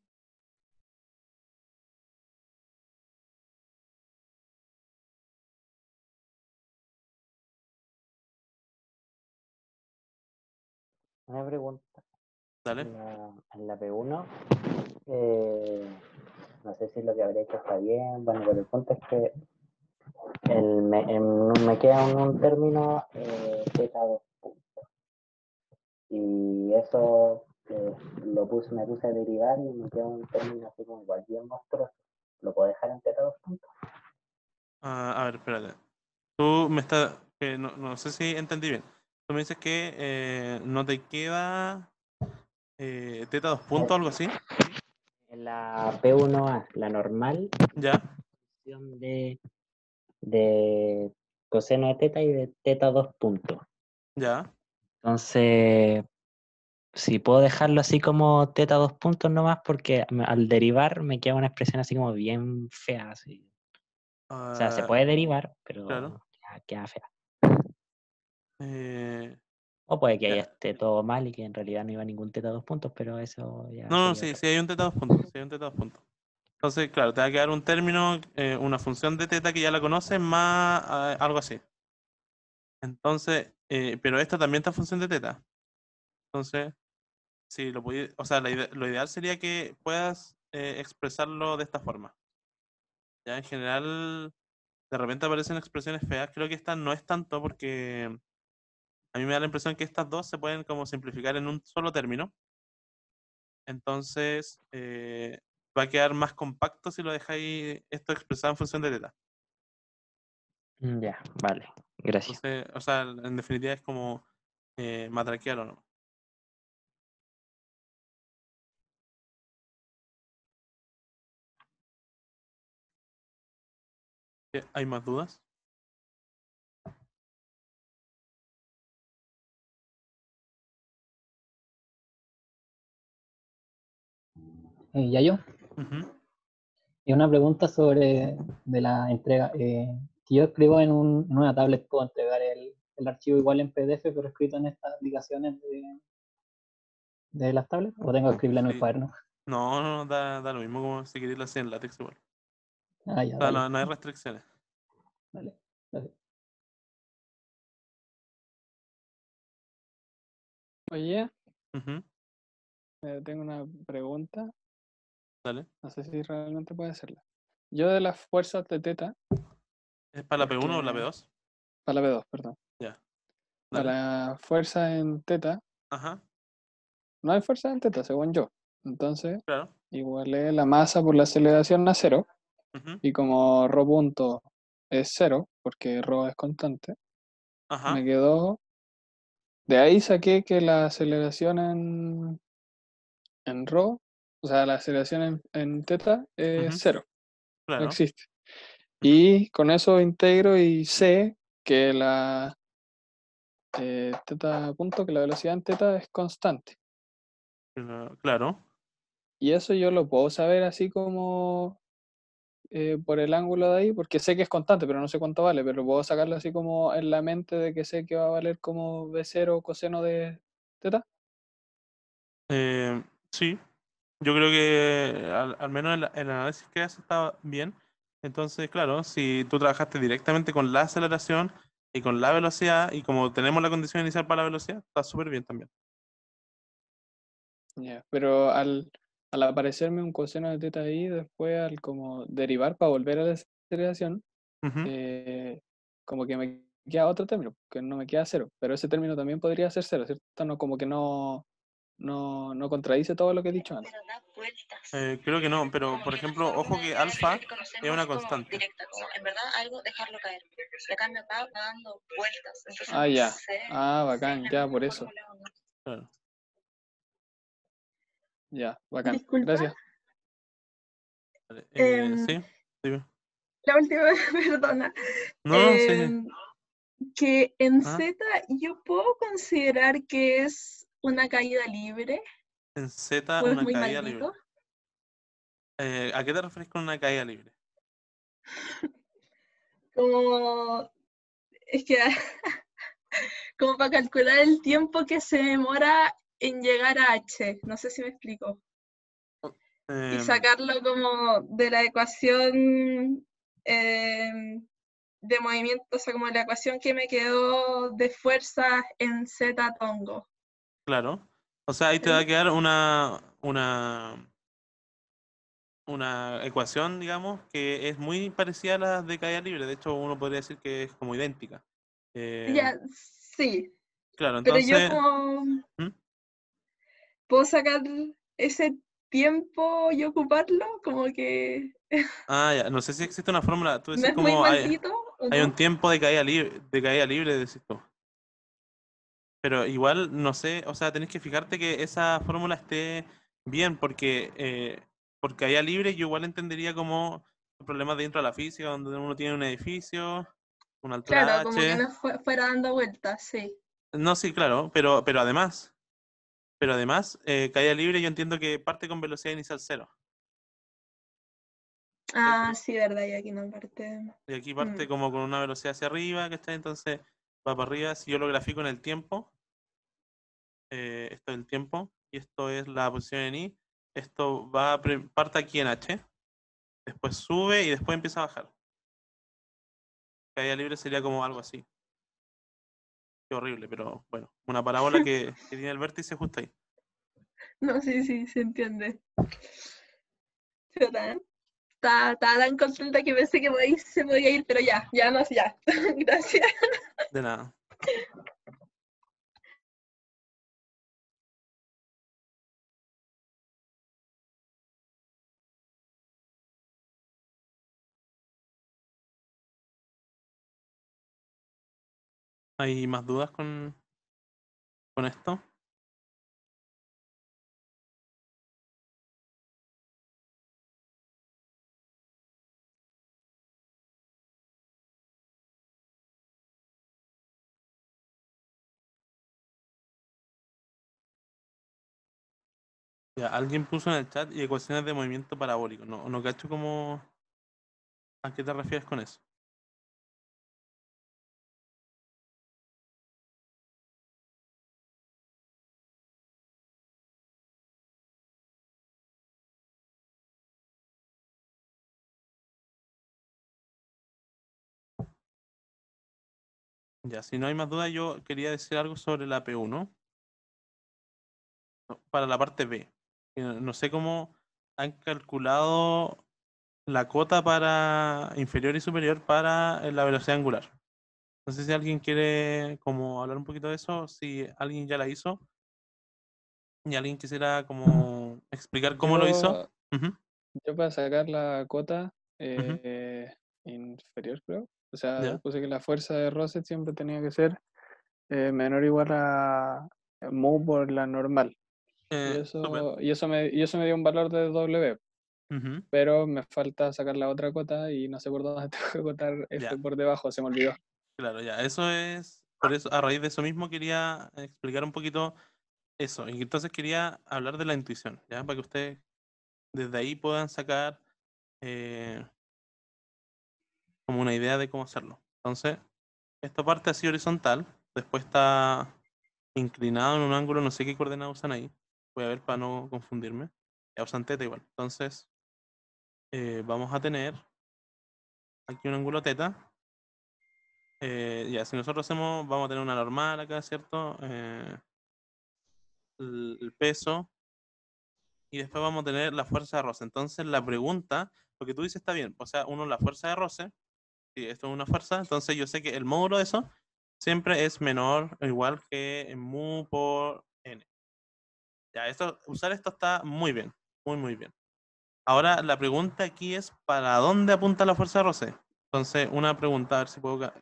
Una pregunta.
¿Dale?
En la P1, no sé si lo que habría hecho está bien, bueno, pero el punto es que me queda un término teta 2 puntos. Y eso me puse a derivar y me queda un término así como igual bien monstruoso. ¿Lo puedo dejar en teta 2 puntos?
A ver, espérate. Tú me estás... no sé si entendí bien. Tú me dices que no te queda teta 2 puntos o algo así.
En la P1A, la normal,
¿Ya?
función de coseno de teta y de teta 2 puntos.
¿Ya?
Entonces, si puedo dejarlo así como teta 2 puntos nomás, porque al derivar me queda una expresión así como bien fea. Así. O sea, se
Ah,
puede derivar,
claro.
pero queda fea.
Eh,
O puede que ahí
ya.
esté todo mal y que en realidad no iba ningún teta 2 puntos, pero eso ya
No,
sería
sí,
otra
sí
cosa.
hay un teta 2 puntos. Sí hay un teta 2 puntos. Entonces, claro, te va a quedar un término, una función de teta que ya la conoces, más algo así. Entonces, pero esta también está en función de teta. Entonces, sí, o sea, lo ideal sería que puedas expresarlo de esta forma. Ya en general, de repente aparecen expresiones feas. Creo que esta no es tanto porque a mí me da la impresión que estas dos se pueden como simplificar en un solo término. Entonces, va a quedar más compacto si lo dejáis esto expresado en función de teta.
Ya, vale. Gracias.
Entonces, o sea, en definitiva es como matraquearlo, ¿no? ¿Hay más dudas?
¿Ya yo?
Ujú.
Y una pregunta sobre de la entrega. Si yo escribo en una tablet, ¿puedo entregar el archivo igual en PDF, pero escrito en estas aplicaciones de las tablets? ¿O tengo que escribirlo en el
Sí.
cuaderno?
No, da lo mismo como si queréis hacer en látex igual.
Ah, ya,
O sea,
dale.
no hay restricciones.
Dale. Gracias.
Oye,
Ujú.
tengo una pregunta,
Dale.
no sé si realmente puede hacerla. Yo de las fuerzas de teta,
¿Es para la P1 o la
porque
P2?
para la B2, perdón,
Ya,
para
dale.
la fuerza en teta,
Ajá,
no hay fuerza en teta, según yo. Entonces,
claro.
igualé la masa por la aceleración a cero,
Ujú.
y como ρ punto es cero, porque ρ es constante,
Ajá.
me quedó, de ahí saqué que la aceleración en ρ O sea, la aceleración en teta es
Ujú,
0, no
claro.
existe.
Ujú.
Y con eso integro y sé que la teta punto, que la velocidad en teta es constante.
Claro.
Y eso yo lo puedo saber así como por el ángulo de ahí, porque sé que es constante, pero no sé cuánto vale, pero puedo sacarlo así como en la mente de que sé que va a valer como B0 coseno de teta.
Eh, sí, yo creo que al menos el análisis que hace está bien. Entonces, claro, si tú trabajaste directamente con la aceleración y con la velocidad, y como tenemos la condición inicial para la velocidad, está súper bien también.
Ya, pero al aparecerme un coseno de teta ahí, después al como derivar para volver a la aceleración,
Ujú.
como que me queda otro término, que no me queda 0, pero ese término también podría ser 0, ¿cierto? No, como que no contradice todo lo que he dicho antes.
Creo que no, pero por ejemplo, ojo que alfa es una constante.
Ah, ya. Ah, bacán, ya, por eso.
Claro.
Ya, bacán.
Disculpa.
Gracias.
Vale,
Em,
sí, dime.
La última, perdona.
No, sí, sí.
Que en
Ah,
Z yo puedo considerar que es una caída libre
en Z,
o es
una
muy
caída libre.
maldito.
¿A qué te refieres con una caída libre?
Como es que como para calcular el tiempo que se demora en llegar a H. No sé si me explico. Y
Em,
sacarlo como de la ecuación de movimiento, o sea, como la ecuación que me quedó de fuerza en Z tongo.
claro. O sea, ahí te va a quedar una ecuación, digamos, que es muy parecida a la de caída libre. De hecho, uno podría decir que es como idéntica. Eh,
Ya, sí,
claro,
pero yo
entonces,
como
¿mm?
puedo sacar ese tiempo y ocuparlo, como que
Ah, ya, no sé si existe una fórmula. Tú
no
decís
es muy
como
maldito o
hay un
no.
tiempo de caída libre, decís tú. Pero igual, no sé, o sea, tenés que fijarte que esa fórmula esté bien, porque por caída libre yo igual entendería como problemas dentro de la física, donde uno tiene un edificio, una altura
Claro, como que
h.
no fuera dando vueltas, sí.
No, sí, claro, pero además, caída libre yo entiendo que parte con velocidad inicial cero.
Ah,
¿Cachai?
sí, verdad, y aquí no parte.
Y aquí
Mm.
parte como con una velocidad hacia arriba, ¿cachai? Entonces va para arriba. Si yo lo grafico en el tiempo, esto es el tiempo, y esto es la posición en I, esto parte aquí en H, después sube y después empieza a bajar. Caída libre sería como algo así. Qué horrible, pero bueno, una parábola que tiene el vértice justo ahí.
No, sí, sí, se entiende. Chuta, estaba tan contenta que pensé que se podía ir, pero ya no, ya. Gracias.
De nada. ¿Hay más dudas con esto? Ya, alguien puso en el chat y ecuaciones de movimiento parabólico. No cacho cómo. ¿A qué te refieres con eso? Ya, si no hay más dudas, yo quería decir algo sobre la P1 para la parte B. No sé cómo han calculado la cota para inferior y superior para la velocidad angular. No sé si alguien quiere como hablar un poquito de eso, si alguien ya la hizo y alguien quisiera como explicar cómo lo hizo.
Yo,
Ujú,
yo para sacar la cota
ujú,
inferior, creo. O sea,
ya,
puse que la fuerza de Roset siempre tenía que ser menor o igual a mu por la normal. Y
súper.
eso me dio un valor de W.
Ujú.
Pero me falta sacar la otra cota y no sé por dónde tengo que acotar F
Ya,
por debajo, se me olvidó.
claro, ya. Eso es, por eso, a raíz de eso mismo quería explicar un poquito eso. Y entonces quería hablar de la intuición, ¿ya? Para que ustedes desde ahí puedan sacar como una idea de cómo hacerlo. Entonces, esta parte así horizontal, después está inclinado en un ángulo, no sé qué coordenada usan ahí. Voy a ver para no confundirme. Ya usan teta igual. Entonces, vamos a tener aquí un ángulo teta. Ya, si nosotros hacemos, vamos a tener una normal acá, ¿cierto? El peso. Y después vamos a tener la fuerza de roce. Entonces, la pregunta, lo que tú dices está bien. O sea, uno la fuerza de roce, si esto es una fuerza, entonces yo sé que el módulo de eso siempre es menor o igual que mu por n. Ya, usar esto está muy bien, muy bien. Ahora, la pregunta aquí es, ¿para dónde apunta la fuerza de roce? Entonces, una pregunta, a ver si puedo,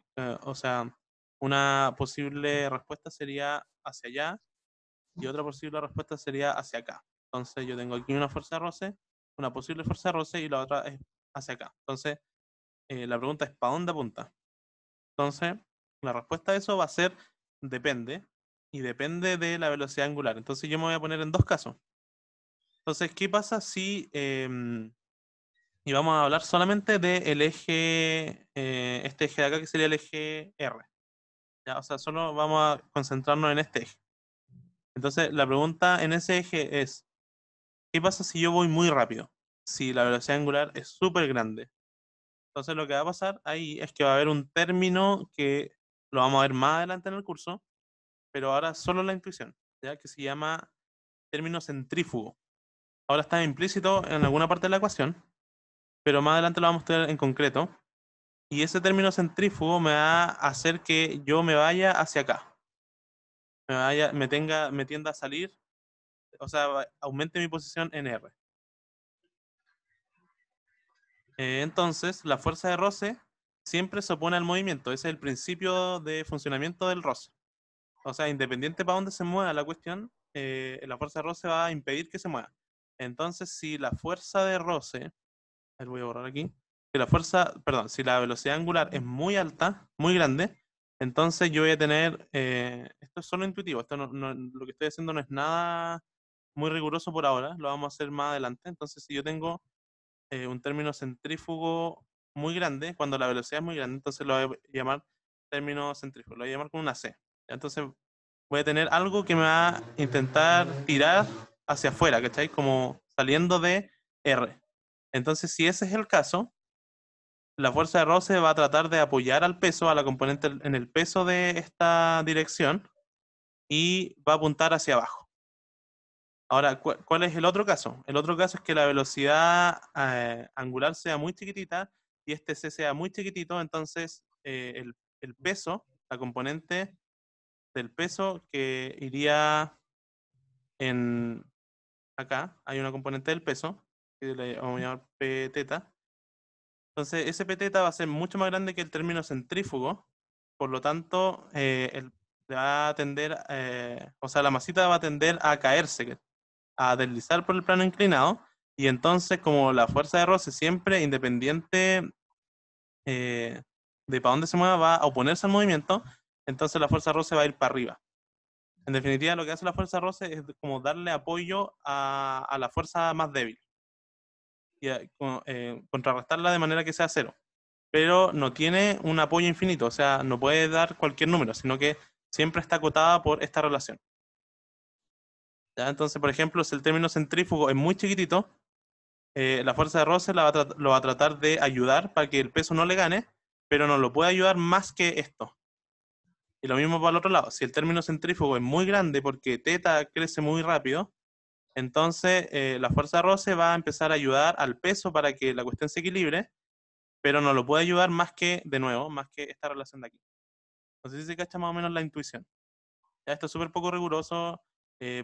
o sea, una posible respuesta sería hacia allá y otra posible respuesta sería hacia acá. Entonces, yo tengo aquí una fuerza de roce, una posible fuerza de roce y la otra es hacia acá. Entonces, la pregunta es, ¿para dónde apunta? Entonces, la respuesta a eso va a ser depende, y depende de la velocidad angular. Entonces, yo me voy a poner en dos casos. Entonces, ¿qué pasa si... y vamos a hablar solamente del eje, este eje de acá que sería el eje R. ¿Ya? O sea, solo vamos a concentrarnos en este eje. Entonces, la pregunta en ese eje es, ¿qué pasa si yo voy muy rápido? Si la velocidad angular es súper grande. Entonces, lo que va a pasar ahí es que va a haber un término que lo vamos a ver más adelante en el curso, pero ahora solo la intuición, ¿ya? Que se llama término centrífugo. Ahora está implícito en alguna parte de la ecuación, pero más adelante lo vamos a tener en concreto. Y ese término centrífugo me va a hacer que yo me vaya hacia acá. Me tienda a salir, o sea, aumente mi posición en R. Entonces, la fuerza de roce siempre se opone al movimiento. Ese es el principio de funcionamiento del roce. O sea, independiente para dónde se mueva la cuestión, la fuerza de roce va a impedir que se mueva. Entonces, si la fuerza de roce, a ver, voy a borrar aquí, si la velocidad angular es muy alta, muy grande, entonces yo voy a tener, esto es solo intuitivo, lo que estoy haciendo no es nada muy riguroso por ahora, lo vamos a hacer más adelante. Entonces, si yo tengo un término centrífugo muy grande, cuando la velocidad es muy grande, entonces lo voy a llamar término centrífugo, lo voy a llamar con una C. Entonces voy a tener algo que me va a intentar tirar hacia afuera, ¿cachai? Como saliendo de R. Entonces, si ese es el caso, la fuerza de roce va a tratar de apoyar al peso, a la componente en el peso de esta dirección, y va a apuntar hacia abajo. Ahora, ¿cuál es el otro caso? El otro caso es que la velocidad angular sea muy chiquitita y este C sea muy chiquitito, entonces el peso, la componente del peso que iría en acá, hay una componente del peso, que le vamos a llamar P teta. Entonces, ese P teta va a ser mucho más grande que el término centrífugo, por lo tanto, va a tender, o sea, la masita va a tender a caerse, a deslizar por el plano inclinado, y entonces como la fuerza de roce siempre, independiente de para dónde se mueva, va a oponerse al movimiento, entonces la fuerza de roce va a ir para arriba. En definitiva, lo que hace la fuerza de roce es como darle apoyo a la fuerza más débil y contrarrestarla de manera que sea cero. Pero no tiene un apoyo infinito, o sea, no puede dar cualquier número, sino que siempre está acotada por esta relación. ¿Ya? Entonces, por ejemplo, si el término centrífugo es muy chiquitito, la fuerza de roce lo va a tratar de ayudar para que el peso no le gane, pero no lo puede ayudar más que esto. Y lo mismo para el otro lado. Si el término centrífugo es muy grande porque teta crece muy rápido, entonces la fuerza de roce va a empezar a ayudar al peso para que la cuestión se equilibre, pero no lo puede ayudar más que, de nuevo, más que esta relación de aquí. No sé si se cacha más o menos la intuición. Ya, esto es súper poco riguroso.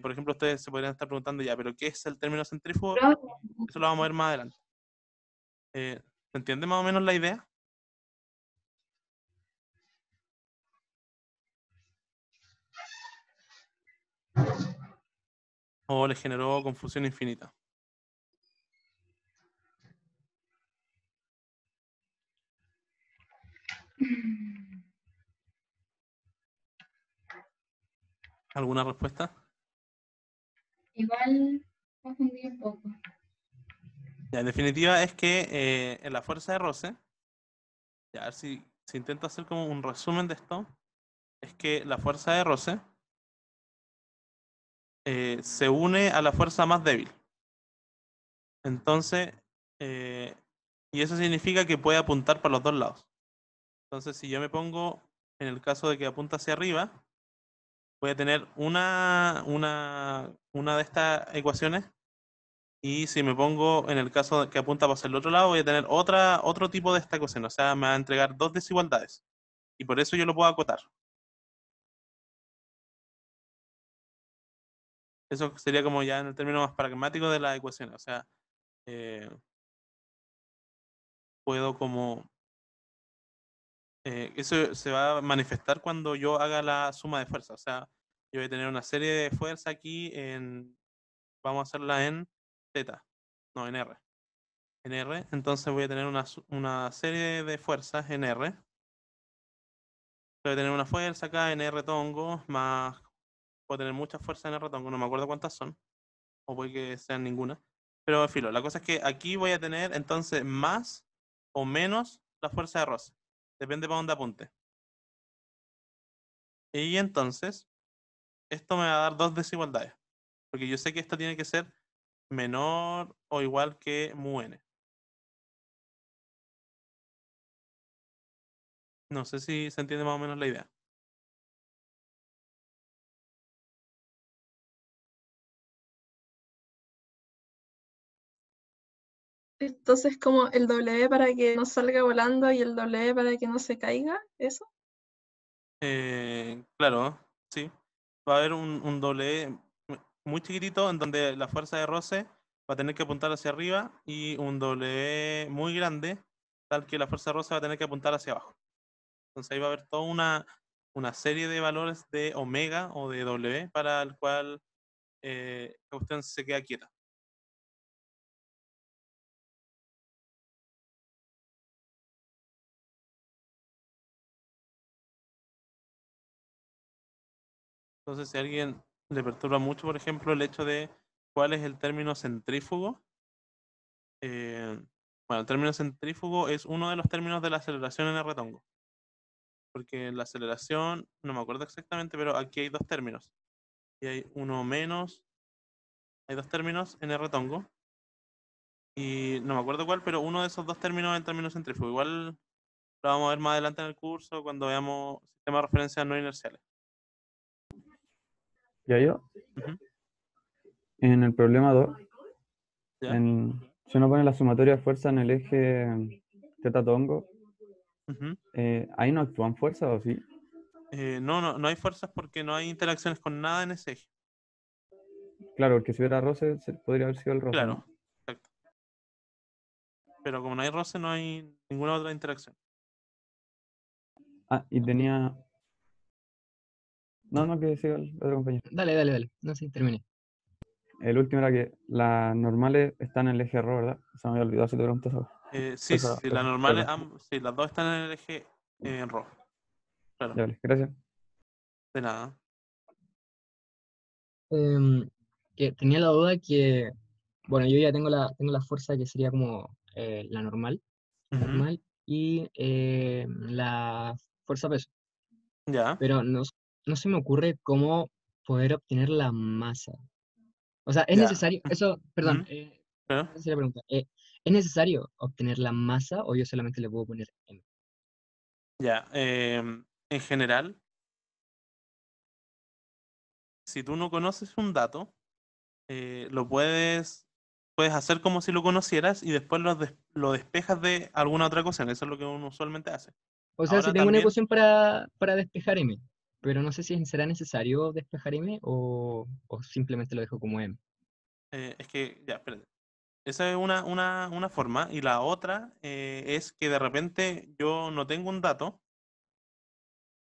Por ejemplo, ustedes se podrían estar preguntando ya, ¿pero qué es el término centrífugo? Eso lo vamos a ver más adelante. ¿Se entiende más o menos la idea? o les generó confusión infinita. ¿Alguna respuesta?
Igual confundí un poco.
Ya, en definitiva es que en la fuerza de roce, ya, a ver si intento hacer como un resumen de esto, es que la fuerza de roce se une a la fuerza más débil. Entonces, y eso significa que puede apuntar para los dos lados. Entonces, si yo me pongo en el caso de que apunta hacia arriba, voy a tener una de estas ecuaciones, y si me pongo en el caso de que apunta hacia el otro lado, voy a tener otro tipo de esta ecuación. O sea, me va a entregar dos desigualdades. Y por eso yo lo puedo acotar. Eso sería como ya en el término más pragmático de la ecuación. O sea, puedo como... eso se va a manifestar cuando yo haga la suma de fuerza. O sea, yo voy a tener una serie de fuerza aquí vamos a hacerla en θ, no en R. En R, entonces voy a tener una serie de fuerzas en R. Voy a tener una fuerza acá en R tongo, más puedo tener muchas fuerzas en R tongo, no me acuerdo cuántas son, o puede que sean ninguna. Pero filo, la cosa es que aquí voy a tener entonces más o menos la fuerza de roce. Depende para dónde apunte. Y entonces, esto me va a dar dos desigualdades. Porque yo sé que esto tiene que ser menor o igual que mu n. No sé si se entiende más o menos la idea.
Entonces, como el W para que no salga volando y el W para que no se caiga, ¿eso?
Claro, sí. Va a haber un doble muy chiquitito en donde la fuerza de roce va a tener que apuntar hacia arriba, y un doble muy grande tal que la fuerza de roce va a tener que apuntar hacia abajo. Entonces ahí va a haber toda una serie de valores de omega o de W para el cual la cuestión se queda quieta. Entonces, si a alguien le perturba mucho, por ejemplo, el hecho de cuál es el término centrífugo, bueno, el término centrífugo es uno de los términos de la aceleración en R tongo. Porque en la aceleración, no me acuerdo exactamente, pero aquí hay dos términos. Y hay uno menos, hay dos términos en R tongo. Y no me acuerdo cuál, pero uno de esos dos términos es el término centrífugo. Igual lo vamos a ver más adelante en el curso cuando veamos sistemas de referencia no inerciales.
Ya yo,
Ujú.
en el problema 2,
¿Ya?
si uno pone la sumatoria de fuerza en el eje θ tongo,
Ujú.
¿ahí no actúan fuerzas o sí?
No hay fuerzas porque no hay interacciones con nada en ese eje.
Claro, porque si hubiera roce, podría haber sido el roce,
Claro,
¿no?
exacto. Pero como no hay roce, no hay ninguna otra interacción.
Ah, y tenía... No, que siga el otro compañero.
Dale. No sé, termine.
El último era que las normales están en el eje RO, ¿verdad? Se me había olvidado si te preguntas eso.
Sí,
Eso,
la normal,
perdón.
sí, las dos están en el eje en rojo. Claro,
Ya, vale, gracias.
de nada.
Que tenía la duda que, bueno, yo ya tengo la fuerza que sería como la normal,
Ujú.
y la fuerza peso,
Ya,
pero no se me ocurre cómo poder obtener la masa. O sea, es
ya.
necesario, eso, perdón,
Ujú. Claro.
esa sería la pregunta. ¿Es necesario obtener la masa o yo solamente le puedo poner M?
Ya, en general, si tú no conoces un dato, lo puedes hacer como si lo conocieras y después lo despejas de alguna otra cosa. Eso es lo que uno usualmente hace.
O sea, si
Ahora
tengo una
también,
ecuación para despejar M, pero no sé si será necesario despejar M o simplemente lo dejo como M.
es que, ya, espérate. Esa es una forma. Y la otra es que de repente yo no tengo un dato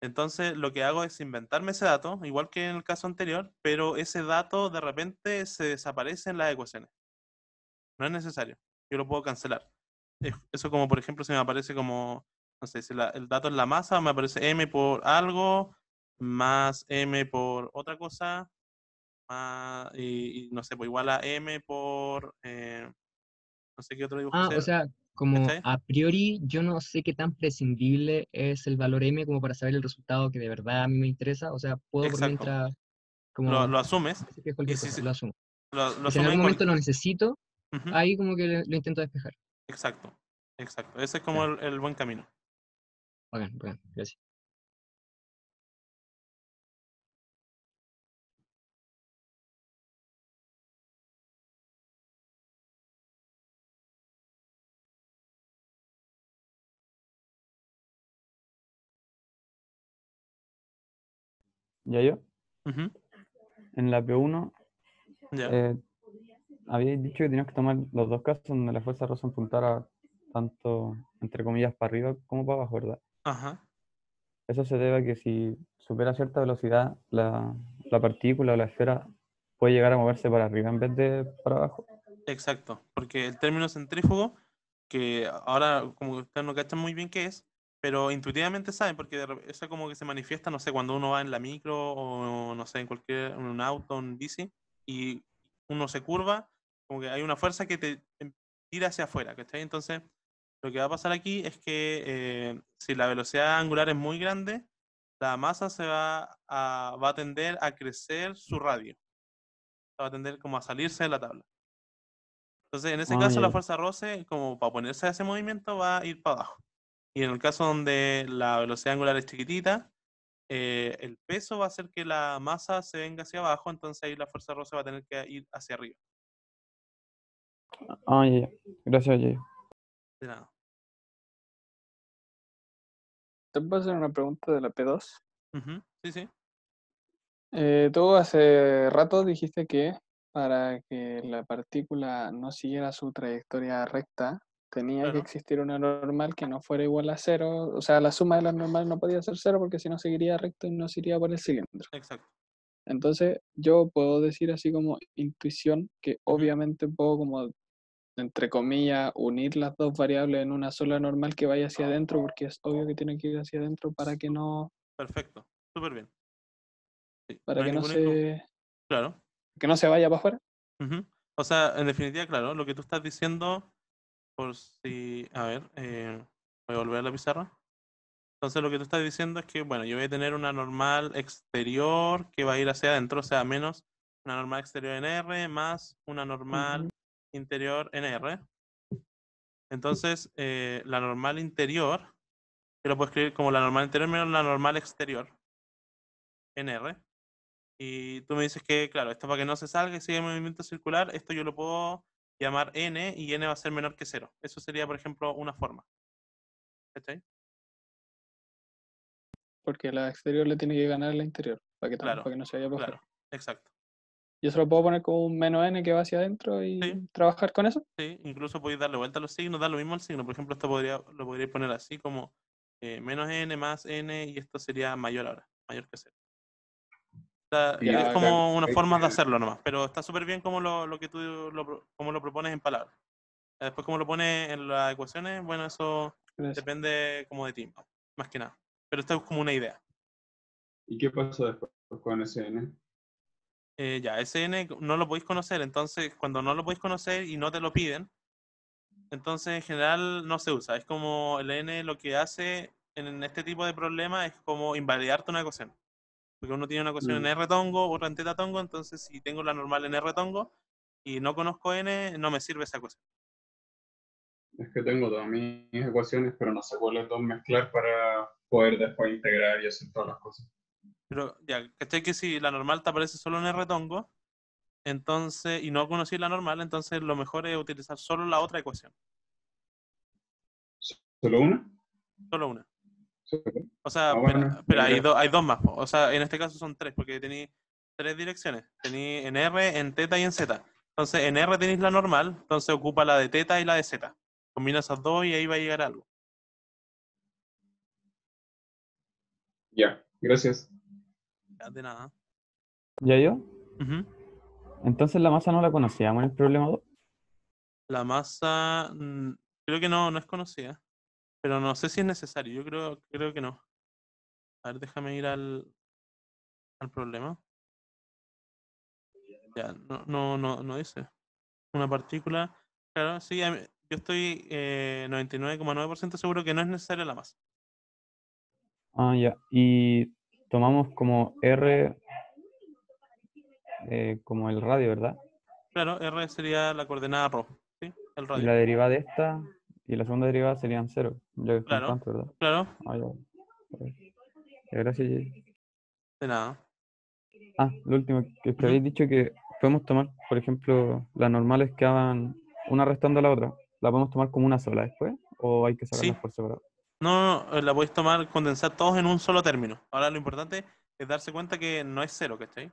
Entonces lo que hago es inventarme ese dato, igual que en el caso anterior, pero ese dato de repente se desaparece en las ecuaciones. No es necesario. Yo lo puedo cancelar. Eso como por ejemplo si me aparece como, no sé, si el dato es la masa, me aparece m por algo, más m por otra cosa, y no sé, pues igual a m por, no sé qué otro dibujo
Ah, o
hacer.
sea, como
¿Cachai?
a priori yo no sé qué tan prescindible es el valor M como para saber el resultado que de verdad a mí me interesa. O sea, puedo por
Exacto.
mientras
Lo
como
asumes
decir que es
y
cualquier
si,
cosa, lo asumo.
lo
Y si en
asumes
algún
en
momento lo
cualquier...
necesito,
Ujú.
ahí como que lo intento despejar.
Exacto, exacto. Ese es como
Ya,
el buen camino.
bacán, bacán, gracias.
¿Ya yo?
Ujú.
En la P1
Ya.
habíais dicho que tenías que tomar los dos casos donde la fuerza rosa apuntara tanto, entre comillas, para arriba como para abajo, ¿verdad?
Ajá.
Eso se debe a que si supera cierta velocidad, la partícula o la esfera puede llegar a moverse para arriba en vez de para abajo.
Exacto. Porque el término centrífugo, que ahora como que ustedes no cachan muy bien qué es, pero intuitivamente saben, porque eso como que se manifiesta, no sé, cuando uno va en la micro o no sé, en un auto, en bici, y uno se curva, como que hay una fuerza que te tira hacia afuera, ¿cachai? Entonces, lo que va a pasar aquí es que si la velocidad angular es muy grande, la masa va a tender a crecer su radio, va a tender como a salirse de la tabla. Entonces, en ese
Ah,
caso,
ya,
la
ya.
fuerza roce, como para oponerse a ese movimiento, va a ir para abajo. Y en el caso donde la velocidad angular es chiquitita, el peso va a hacer que la masa se venga hacia abajo, entonces ahí la fuerza roce va a tener que ir hacia arriba.
Ah, ya, ya. Gracias, Yayo.
De nada.
¿Te puedo hacer una pregunta de la P2?
Ujú. Sí, sí.
Tú hace rato dijiste que para que la partícula no siguiera su trayectoria recta, tenía que
Claro.
existir una normal que no fuera igual a cero. O sea, la suma de las normales no podía ser cero porque si no seguiría recto y no se iría por el cilindro.
Exacto.
Entonces, yo puedo decir así como intuición que
Ujú.
obviamente puedo como, entre comillas, unir las dos variables en una sola normal que vaya hacia adentro porque es obvio que tiene que ir hacia adentro
Perfecto. Súper bien. Sí. No
para
hay ningún inconveniente. Claro.
que no se vaya para afuera.
Ujú. O sea, en definitiva, claro, lo que tú estás diciendo, por si, a ver, voy a volver a la pizarra. Entonces lo que tú estás diciendo es que, bueno, yo voy a tener una normal exterior que va a ir hacia adentro, o sea, menos una normal exterior en R más una normal
Ujú.
interior en R. Entonces, la normal interior, yo lo puedo escribir como la normal interior menos la normal exterior en R. Y tú me dices que, claro, esto para que no se salga y siga el movimiento circular, esto yo lo puedo llamar n y n va a ser menor que 0. Eso sería, por ejemplo, una forma. ¿Cachai?
Porque la exterior le tiene que ganar a la interior
Claro,
para que no se vaya para afuera.
claro, exacto.
Yo se lo puedo poner como un menos n que va hacia adentro
Sí,
y trabajar con eso.
sí, incluso podéis darle vuelta a los signos, dar lo mismo al signo. Por ejemplo, esto lo podría poner así como menos n más n y esto sería mayor ahora, mayor que 0.
Y
Es
Ya,
esta
bacán.
como una
hay
forma de
que-
hacerlo nomás, pero está súper bien como lo que tú como lo propones en palabras. Después como lo pones en las ecuaciones, bueno, eso
Gracias.
depende como de ti, más que nada. Pero esto es como una idea.
¿Y qué pasó después con SN?
Ya, ese n no lo podéis conocer, entonces cuando no lo podéis conocer y no te lo piden, entonces en general no se usa. Es como el n lo que hace en este tipo de problemas es como invalidarte una ecuación. Porque uno tiene una ecuación en
Mm,
R tongo, otra en teta tongo, entonces si tengo la normal en R tongo y no conozco n, no me sirve esa ecuación.
es que tengo todas mis ecuaciones, pero no sé cuáles dos mezclar para poder después integrar y hacer todas las cosas.
Pero ya, ¿cachai? Que si la normal te aparece solo en R tongo, entonces, y no conocí la normal, entonces lo mejor es utilizar solo la otra ecuación.
¿Solo una?
Solo una.
¿Solo?
O sea,
Ah, bueno,
pero
ya,
hay dos más, po. O sea, en este caso son tres, porque tenéis tres direcciones. Tenéis en R, en teta y en Z. Entonces, en R tenéis la normal, entonces ocupa la de teta y la de Z. Combina esas dos y ahí va a llegar algo.
Ya, gracias.
Ya, de nada.
¿Ya yo?
Ujú.
Entonces la masa no la conocíamos en el problema 2.
La masa, creo que no es conocida, pero no sé si es necesario. Yo creo que no. A ver, déjame ir al problema. Ya, no dice. Una partícula. Claro, sí, yo estoy 99,9% seguro que no es necesaria la masa.
Ah, ya. Y tomamos como R como el radio, ¿verdad?
Claro, R sería la coordenada ρ, ¿sí? El
Y
radio.
la derivada de esta y la segunda derivada serían 0, ya que es
Claro,
constante, ¿verdad?
claro,
Ah, ya. Ya, gracias, Jay.
de nada.
Ah, lo último, que
Ujú.
habéis dicho que podemos tomar, por ejemplo, las normales que hagan una restando a la otra. ¿La podemos tomar como una sola después? ¿O hay que
Sí,
sacarlas por separado?
no, la podéis tomar, condensar todos en un solo término. Ahora lo importante es darse cuenta que no es cero, ¿cachai?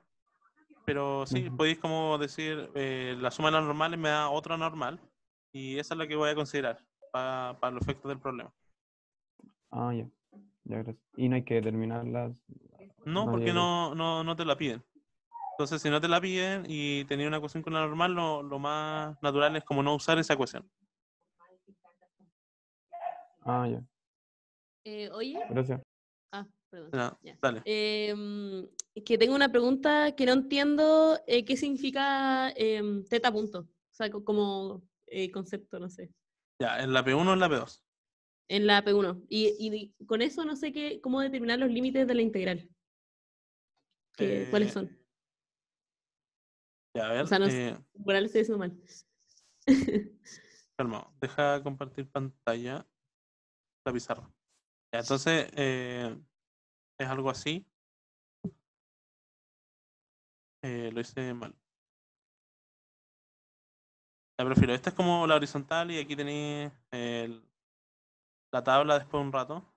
Pero sí,
Ujú.
podéis como decir, la suma de las normales me da otra normal y esa es la que voy a considerar para los efectos del problema.
Ah, ya. Ya, gracias. Y no hay que determinarlas.
No,
No
porque
había que-
no te la piden. Entonces, si no te la piden y tenías una ecuación con la normal, lo más natural es como no usar esa ecuación.
Ah, ya.
Oye,
Gracias.
perdón.
Ya,
Ya.
dale.
Que tengo una pregunta que no entiendo qué significa teta punto. O sea, como concepto, no sé.
Ya, ¿en la P1 o en la P2?
En la P1. Y con eso no sé cómo determinar los límites de la integral. ¿Cuáles
Eh,
son?
ya, a
O
ver,
sea, no sé. Por ahí lo estoy diciendo mal.
calma, deja compartir pantalla, la pizarra. Ya, entonces, es algo así. Lo hice mal. Ya prefiero, esta es como la horizontal y aquí tenéis la tabla después de un rato.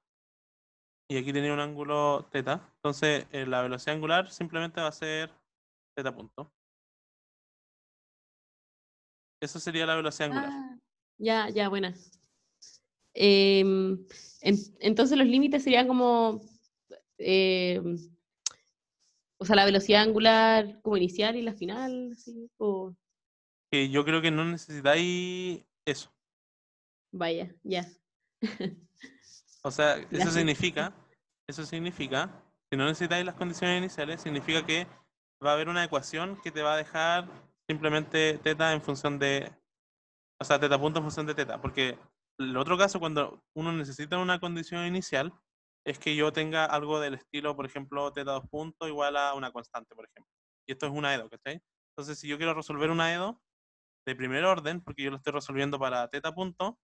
Y aquí tenéis un ángulo teta. Entonces, la velocidad angular simplemente va a ser teta punto. Esa sería la velocidad angular.
Ya, buena. Entonces los límites serían como, o sea, la velocidad angular como inicial y la final, así, o
Que yo creo que no necesitáis eso.
vaya, ya.
O sea,
Gracias.
eso significa que no necesitáis las condiciones iniciales, significa que va a haber una ecuación que te va a dejar simplemente teta en función de, o sea, teta punto en función de teta, porque el otro caso cuando uno necesita una condición inicial es que yo tenga algo del estilo, por ejemplo, teta 2 puntos igual a una constante, por ejemplo. Y esto es una EDO, ¿cachai? Entonces, si yo quiero resolver una EDO de primer orden, porque yo lo estoy resolviendo para teta punto,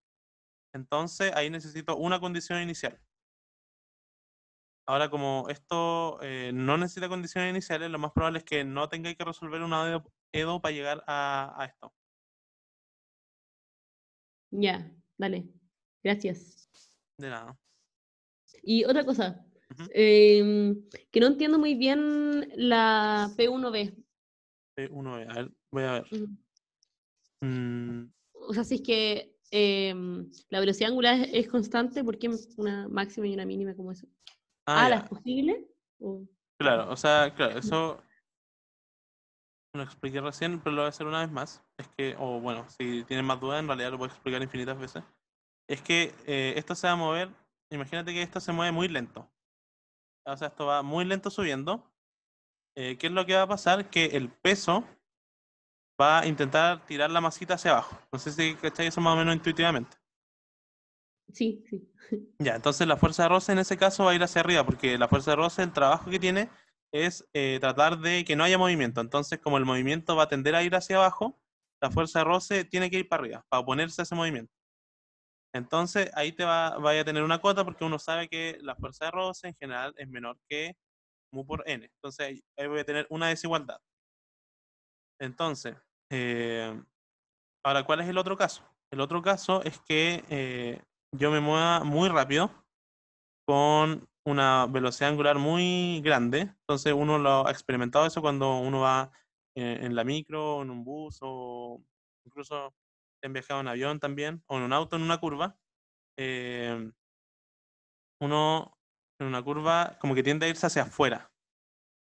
entonces ahí necesito una condición inicial. Ahora, como esto no necesita condiciones iniciales, lo más probable es que no tengáis que resolver una EDO para llegar a esto.
Ya, dale. Gracias.
De nada.
Y otra cosa,
Ujú.
que no entiendo muy bien la P1B.
P1B, a ver, voy a ver.
Ujú.
Mm,
O sea, si es que la velocidad angular es constante, ¿por qué una máxima y una mínima como eso? ¿La es
ya,
posible? ¿O?
claro, o sea, claro, eso lo expliqué recién, pero lo voy a hacer una vez más. Es que, o bueno, si tienen más dudas, en realidad lo puedo explicar infinitas veces. Es que esto se va a mover, imagínate que esto se mueve muy lento. O sea, esto va muy lento subiendo. ¿Qué es lo que va a pasar? Que el peso va a intentar tirar la masita hacia abajo. No sé si cacháis eso más o menos intuitivamente.
Sí, sí.
Ya, entonces la fuerza de roce en ese caso va a ir hacia arriba, porque la fuerza de roce, el trabajo que tiene es tratar de que no haya movimiento. Entonces, como el movimiento va a tender a ir hacia abajo, la fuerza de roce tiene que ir para arriba, para oponerse a ese movimiento. Entonces, ahí vaya a tener una cuota, porque uno sabe que la fuerza de roce en general es menor que mu por n. Entonces, ahí voy a tener una desigualdad. Entonces, ahora, ¿cuál es el otro caso? El otro caso es que yo me mueva muy rápido con una velocidad angular muy grande. Entonces uno lo ha experimentado eso cuando uno va en la micro, en un bus o incluso en viajado en avión también, o en un auto en una curva. Uno en una curva como que tiende a irse hacia afuera.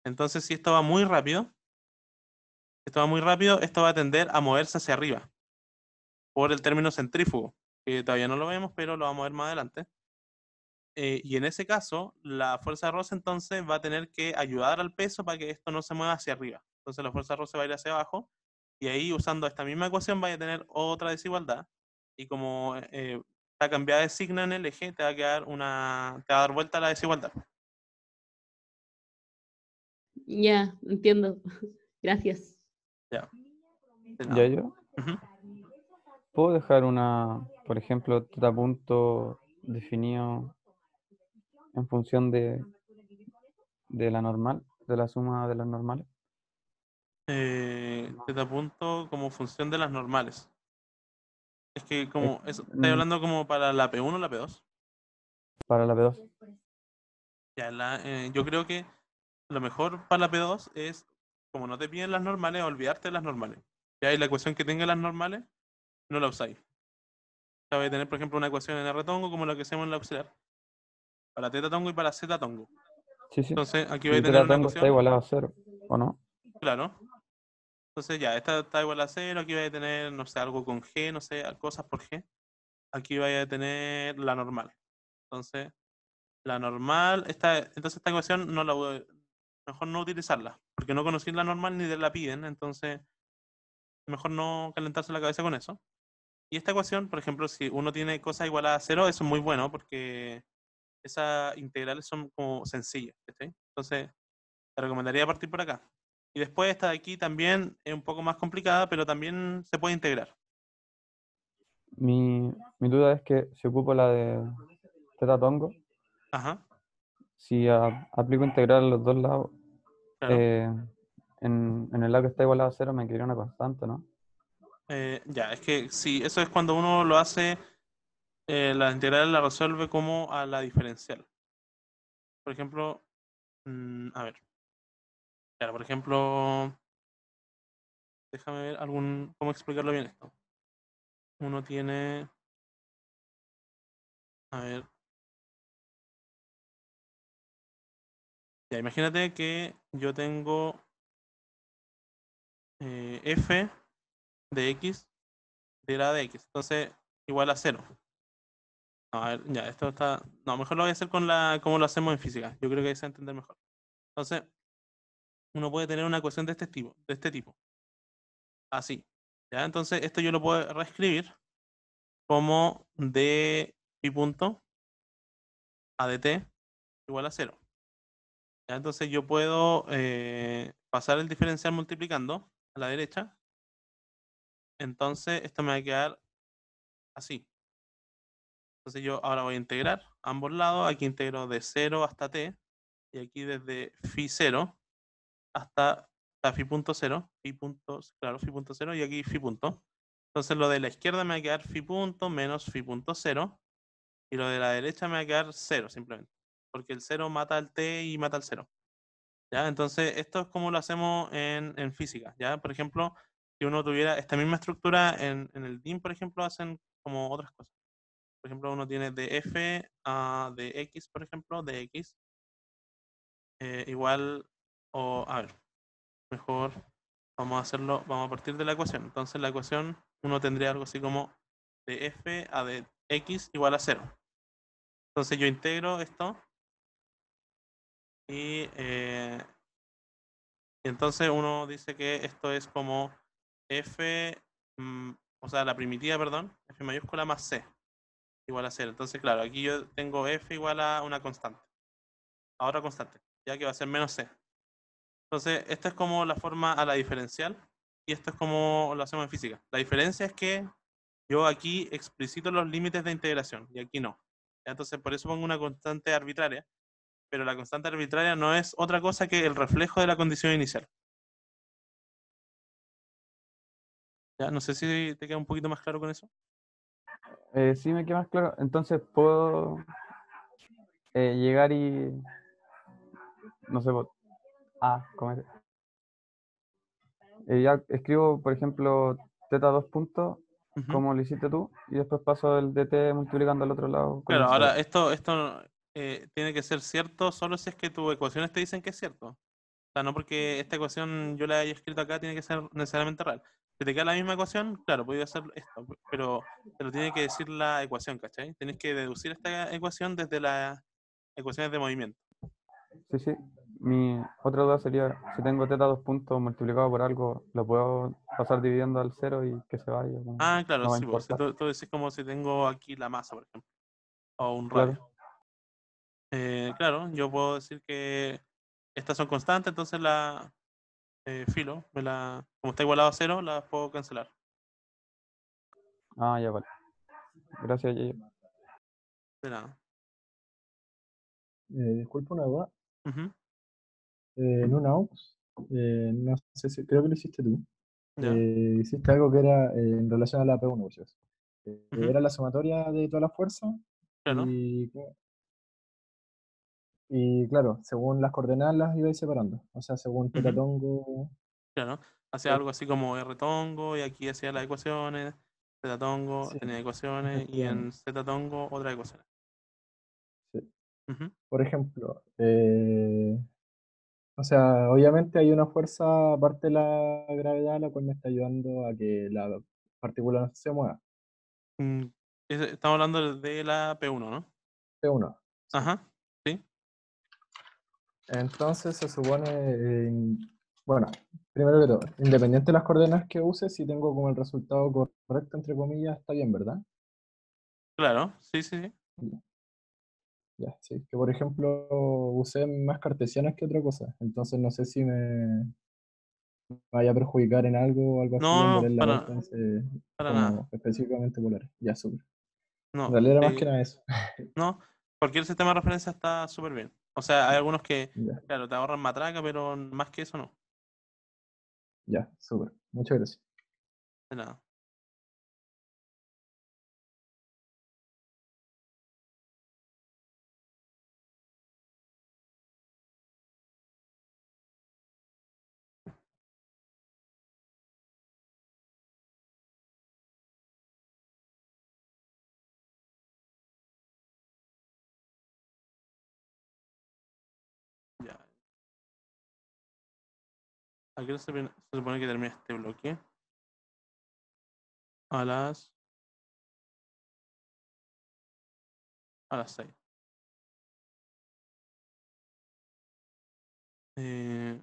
Entonces, si esto va muy rápido, esto va a tender a moverse hacia arriba por el término centrífugo, que todavía no lo vemos, pero lo vamos a ver más adelante. Y en ese caso, la fuerza de roce entonces va a tener que ayudar al peso para que esto no se mueva hacia arriba. Entonces la fuerza de roce va a ir hacia abajo, y ahí usando esta misma ecuación vaya a tener otra desigualdad, y como está cambiada de signo en el eje, te va a dar vuelta la desigualdad.
Ya, entiendo. Gracias.
Ya. De
¿Ya
nada.
yo?
Ujú.
¿Puedo dejar por ejemplo, teta punto definido en función de la normal, de la suma de las normales?
Teta punto como función de las normales. Es que como eso, ¿estás
Mm,
hablando como para la P1 o la P2?
para la P2.
Ya, yo creo que lo mejor para la P2 es, como no te piden las normales, olvidarte de las normales. Ya, y la ecuación que tenga las normales, no la usáis. O sea, voy a tener, por ejemplo, una ecuación en R tongo como la que hacemos en la auxiliar, para teta tongo y para zeta tongo.
Sí, sí.
Entonces, aquí voy
Y
a tener
teta
una
tongo está
ecuación,
igualado a 0, ¿o no?
claro. Entonces, ya, esta está igual a 0, aquí voy a tener, no sé, algo con G, no sé, cosas por G. Aquí voy a tener la normal. Entonces, la normal, entonces esta ecuación no la voy, mejor no utilizarla, porque no conocí la normal ni de la piden, entonces mejor no calentarse la cabeza con eso. Y esta ecuación, por ejemplo, si uno tiene cosas igualadas a 0, eso es muy bueno porque esas integrales son como sencillas, ¿sí? Entonces, te recomendaría partir por acá. Y después esta de aquí también es un poco más complicada, pero también se puede integrar.
Mi duda es que si ocupo la de teta tongo,
Ajá,
si aplico integral a los dos lados,
claro.
en el lado que está igualado a 0 me quedaría una constante, ¿no?
Ya, es que sí, eso es cuando uno lo hace, la integral la resuelve como a la diferencial. Por ejemplo, a ver, claro, por ejemplo, déjame ver cómo explicarlo bien esto. Uno tiene, a ver, ya, imagínate que yo tengo f de x de la de x, entonces igual a 0. No, a ver, ya, esto está, no, mejor lo voy a hacer como lo hacemos en física, yo creo que ahí se va a entender mejor. Entonces, uno puede tener una ecuación de este tipo, así, ¿ya? Entonces, esto yo lo puedo reescribir como de pi punto a de t igual a 0. ¿Ya? Entonces yo puedo pasar el diferencial multiplicando a la derecha. Entonces esto me va a quedar así. Entonces yo ahora voy a integrar ambos lados. Aquí integro de 0 hasta t. Y aquí desde phi 0 hasta phi punto 0. Claro, phi punto 0 y aquí phi punto. Entonces lo de la izquierda me va a quedar phi punto menos phi punto 0. Y lo de la derecha me va a quedar 0 simplemente. Porque el 0 mata al t y mata al 0. ¿Ya? Entonces, esto es como lo hacemos en física, ¿ya? Por ejemplo, si uno tuviera esta misma estructura en el DIN, por ejemplo, hacen como otras cosas. Por ejemplo, uno tiene de f a de x, por ejemplo, de x, igual, o, a ver, mejor vamos a partir de la ecuación. Entonces, la ecuación, uno tendría algo así como de f a de x igual a 0. Entonces, yo integro esto y entonces uno dice que esto es como f, o sea, la primitiva, perdón, f mayúscula más c igual a 0. Entonces, claro, aquí yo tengo f igual a una constante, a otra constante, ya que va a ser menos c. Entonces, esta es como la forma a la diferencial y esto es como lo hacemos en física. La diferencia es que yo aquí explicito los límites de integración y aquí no. ¿Ya? Entonces, por eso pongo una constante arbitraria, pero la constante arbitraria no es otra cosa que el reflejo de la condición inicial. ¿Ya? No sé si te queda un poquito más claro con eso.
Sí, me queda más claro. Entonces puedo llegar y, no sé, ¿cómo es? Ya escribo, por ejemplo, teta 2 puntos,
Ujú.
como lo hiciste tú, y después paso el dt multiplicando al otro lado con
Claro,
el 0.
ahora esto tiene que ser cierto solo si es que tus ecuaciones te dicen que es cierto. O sea, no porque esta ecuación yo la haya escrito acá tiene que ser necesariamente real. Si te queda la misma ecuación, claro, podría hacer esto, pero te lo tiene que decir la ecuación, ¿cachai? Tienes que deducir esta ecuación desde las ecuaciones de movimiento.
Sí, sí. Mi otra duda sería, si tengo teta 2 puntos multiplicado por algo, ¿lo puedo pasar dividiendo al 0 y que se vaya?
Ah, claro,
No va a
sí, pues, si
importar.
tú decís como si tengo aquí la masa, por ejemplo, o un radio.
Claro.
Claro, yo puedo decir que estas son constantes, entonces la filo, como está igualado a 0, las puedo cancelar.
Ah, ya vale. Gracias, Yayo.
De nada.
Disculpa una duda.
Ujú.
En una AUX, no sé si, creo que lo hiciste tú.
Ya.
Hiciste algo que era en relación a la P1, pues,
Ujú.
era la sumatoria de todas las fuerzas
Claro.
y claro, según las coordenadas las ibais separando. O sea, según
Ujú.
Tetatongo.
Claro. Hacía algo así como R tongo y aquí hacía las ecuaciones. Z tongo
Sí,
tenía ecuaciones y en
efectivamente.
Z tongo otras ecuaciones.
Sí.
Ujú.
Por ejemplo, o sea, obviamente hay una fuerza aparte de la gravedad la cual me está ayudando a que la partícula no se mueva.
Mm, Estamos hablando de la P1, ¿no?
P1. Sí.
Ajá, sí.
Entonces se supone, bueno, primero que todo, independiente de las coordenadas que use, si tengo como el resultado correcto, entre comillas, está bien, ¿verdad?
Claro, sí, sí, sí.
Ya, sí. Que por ejemplo usé más cartesianas que otra cosa, entonces no sé si me vaya a perjudicar en algo o algo así
No,
en
no,
valer la vuelta en ese,
para nada.
como específicamente polar. Ya, súper. En
No,
realidad era más que nada eso.
no, cualquier sistema de referencia está súper bien. O sea, hay algunos que,
Ya,
claro, te ahorran matraca, pero más que eso no.
ya, súper. Muchas gracias.
De nada. Ya. ¿A qué hora se supone que termina este bloque? A las 6. Eh,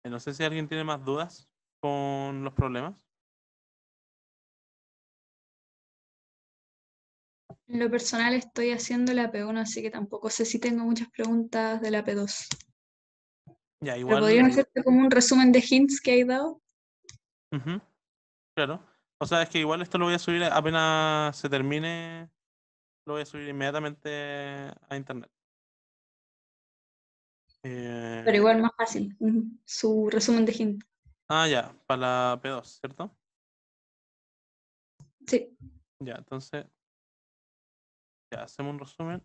no sé si alguien tiene más dudas con los problemas.
En lo personal estoy haciendo la P1, así que tampoco sé si tengo muchas preguntas de la P2.
Ya,
¿Pero
igual.
podrían hacerte como un resumen de hints que hay dado?
Ujú, claro. O sea, es que igual esto lo voy a subir apenas se termine. Lo voy a subir inmediatamente a internet.
Pero igual más fácil. Su resumen de hint.
Ya, para la P2, ¿cierto?
Sí.
Ya, entonces, ya hacemos un resumen.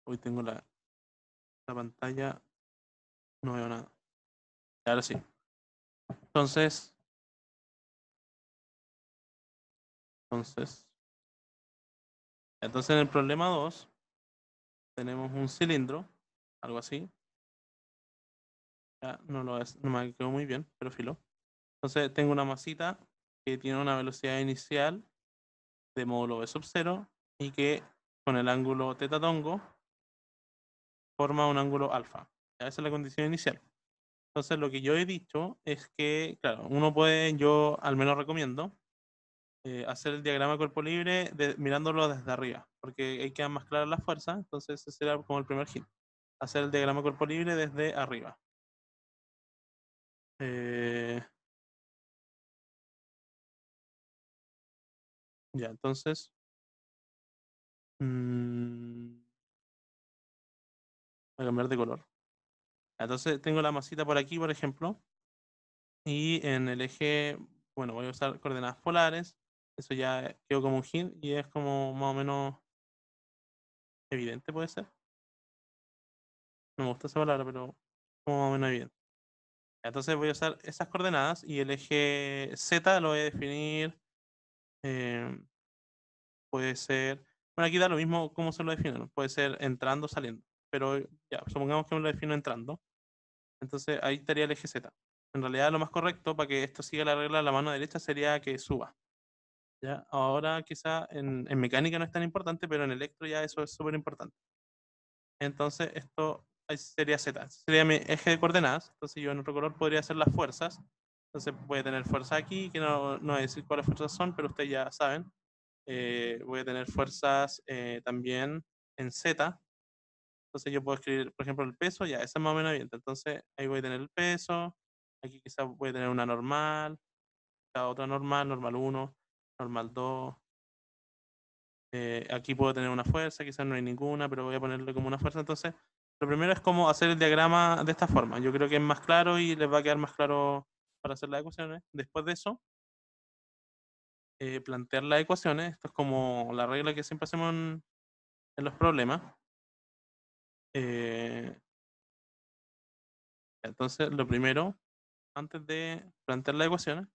Hoy tengo la pantalla, no veo nada. Ahora sí. Entonces, en el problema 2 tenemos un cilindro, algo así. Ya, no me quedó muy bien, pero filo. Entonces tengo una masita que tiene una velocidad inicial de módulo V sub 0 y que con el ángulo teta tongo forma un ángulo alfa. Ya, esa es la condición inicial. Entonces lo que yo he dicho es que, claro, uno puede, yo al menos recomiendo, hacer el diagrama de cuerpo libre mirándolo desde arriba, porque ahí quedan más claras las fuerzas, entonces ese será como el primer hit. Hacer el diagrama de cuerpo libre desde arriba. Ya, entonces... voy a cambiar de color. Entonces tengo la masita por aquí, por ejemplo, y en el eje, bueno, voy a usar coordenadas polares. Eso ya quedó como un hint y es como más o menos evidente, puede ser. No me gusta esa palabra, pero como más o menos evidente. Entonces voy a usar esas coordenadas y el eje Z lo voy a definir. Puede ser. Bueno, aquí da lo mismo cómo se lo define, ¿no? Puede ser entrando o saliendo. Pero ya, supongamos que me lo defino entrando. Entonces ahí estaría el eje Z. En realidad lo más correcto para que esto siga la regla de la mano derecha sería que suba. ¿Ya? Ahora quizá en mecánica no es tan importante, pero en electro ya eso es súper importante. Entonces esto ahí sería Z. Sería mi eje de coordenadas. Entonces yo en otro color podría hacer las fuerzas. Entonces voy a tener fuerza aquí, que no voy a decir cuáles fuerzas son, pero ustedes ya saben. Voy a tener fuerzas también en Z. Entonces yo puedo escribir, por ejemplo, el peso, ya, esa es más o menos evidente. Entonces ahí voy a tener el peso, aquí quizás voy a tener una normal, otra normal, normal 1, normal 2. Aquí puedo tener una fuerza, quizás no hay ninguna, pero voy a ponerle como una fuerza. Entonces, lo primero es como hacer el diagrama de esta forma. Yo creo que es más claro y les va a quedar más claro para hacer las ecuaciones. Después de eso, plantear las ecuaciones. Esto es como la regla que siempre hacemos en los problemas. Entonces, lo primero, antes de plantear las ecuaciones,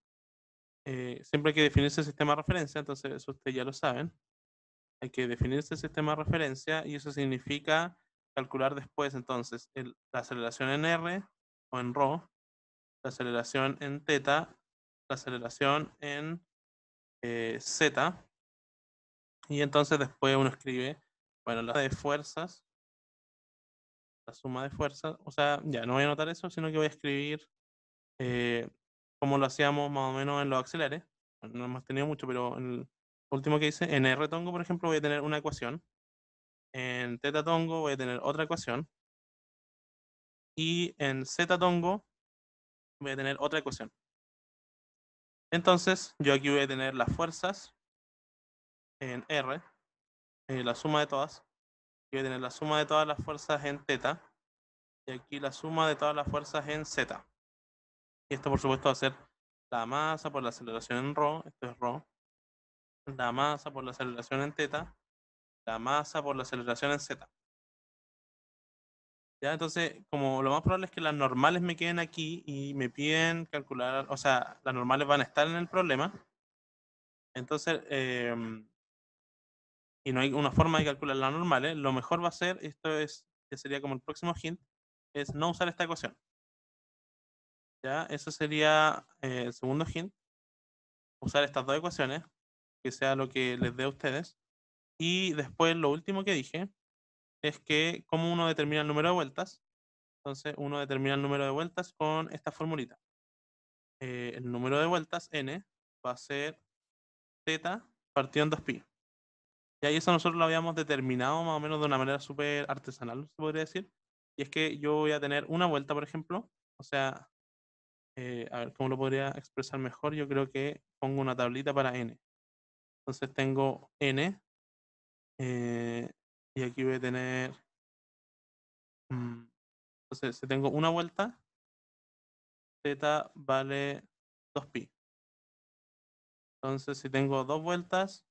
siempre hay que definirse el sistema de referencia, entonces eso ustedes ya lo saben. Hay que definirse el sistema de referencia y eso significa calcular después entonces la aceleración en R o en ρ, la aceleración en θ, la aceleración en z, y entonces después uno escribe, bueno, la de fuerzas, la suma de fuerzas, o sea, ya no voy a anotar eso, sino que voy a escribir como lo hacíamos más o menos en los auxiliares. Bueno, no hemos tenido mucho, pero en el último que hice, en R tongo, por ejemplo, voy a tener una ecuación. En θ tongo voy a tener otra ecuación. Y en Z tongo voy a tener otra ecuación. Entonces, yo aquí voy a tener las fuerzas en R, la suma de todas. Voy a tener la suma de todas las fuerzas en θ. Y aquí la suma de todas las fuerzas en Z. Y esto, por supuesto, va a ser la masa por la aceleración en ρ. Esto es ρ. La masa por la aceleración en θ. La masa por la aceleración en Z. ¿Ya? Entonces, como lo más probable es que las normales me queden aquí y me piden calcular, o sea, las normales van a estar en el problema. Entonces, y no hay una forma de calcular las normales, lo mejor va a ser, esto es, que sería como el próximo hint, es no usar esta ecuación. ¿Ya? Eso sería el segundo hint. Usar estas dos ecuaciones, que sea lo que les dé a ustedes. Y después, lo último que dije, es que cómo uno determina el número de vueltas. Entonces uno determina el número de vueltas con esta formulita. El número de vueltas, n, va a ser z partido en 2pi. Y ahí eso nosotros lo habíamos determinado más o menos de una manera súper artesanal, se podría decir. Y es que yo voy a tener una vuelta, por ejemplo. O sea, a ver, ¿cómo lo podría expresar mejor? Yo creo que pongo una tablita para n. Entonces tengo n. Y aquí voy a tener... entonces, si tengo una vuelta, z vale 2pi. Entonces, si tengo dos vueltas,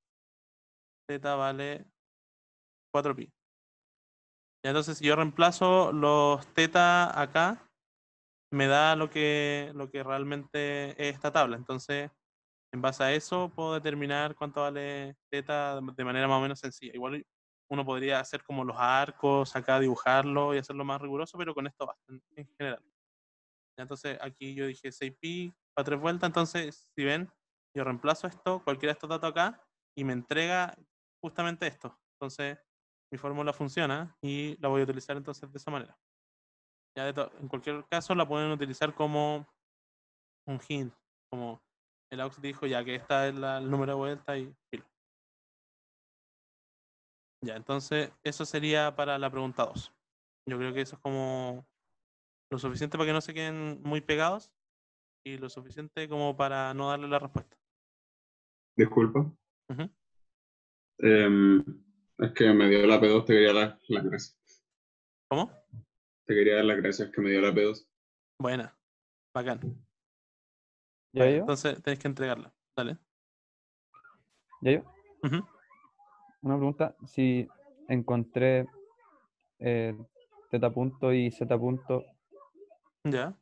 z vale 4pi. Y entonces, si yo reemplazo los θ acá, me da lo que realmente es esta tabla. Entonces, en base a eso, puedo determinar cuánto vale θ de manera más o menos sencilla. Igual uno podría hacer como los arcos, acá dibujarlo y hacerlo más riguroso, pero con esto basta en general. Entonces, aquí yo dije 6pi para 3 vueltas. Entonces, si ven, yo reemplazo esto, cualquiera de estos datos acá, y me entrega justamente esto. Entonces, mi fórmula funciona y la voy a utilizar entonces de esa manera. Ya en cualquier caso, la pueden utilizar como un hint, como el aux dijo ya que esta es el número de vueltas y filo. Ya, entonces, eso sería para la pregunta 2. Yo creo que eso es como lo suficiente para que no se queden muy pegados y lo suficiente como para no darle la respuesta.
Disculpa.
Ujú.
Es que me dio la P2, te quería dar las gracias.
¿Cómo?
Te quería dar las gracias que me dio la P2.
Buena, bacán.
¿Ya yo?
Entonces tenés que entregarla. Dale.
¿Ya yo?
Ujú.
Una pregunta. Si encontré teta punto y z punto.
Ya.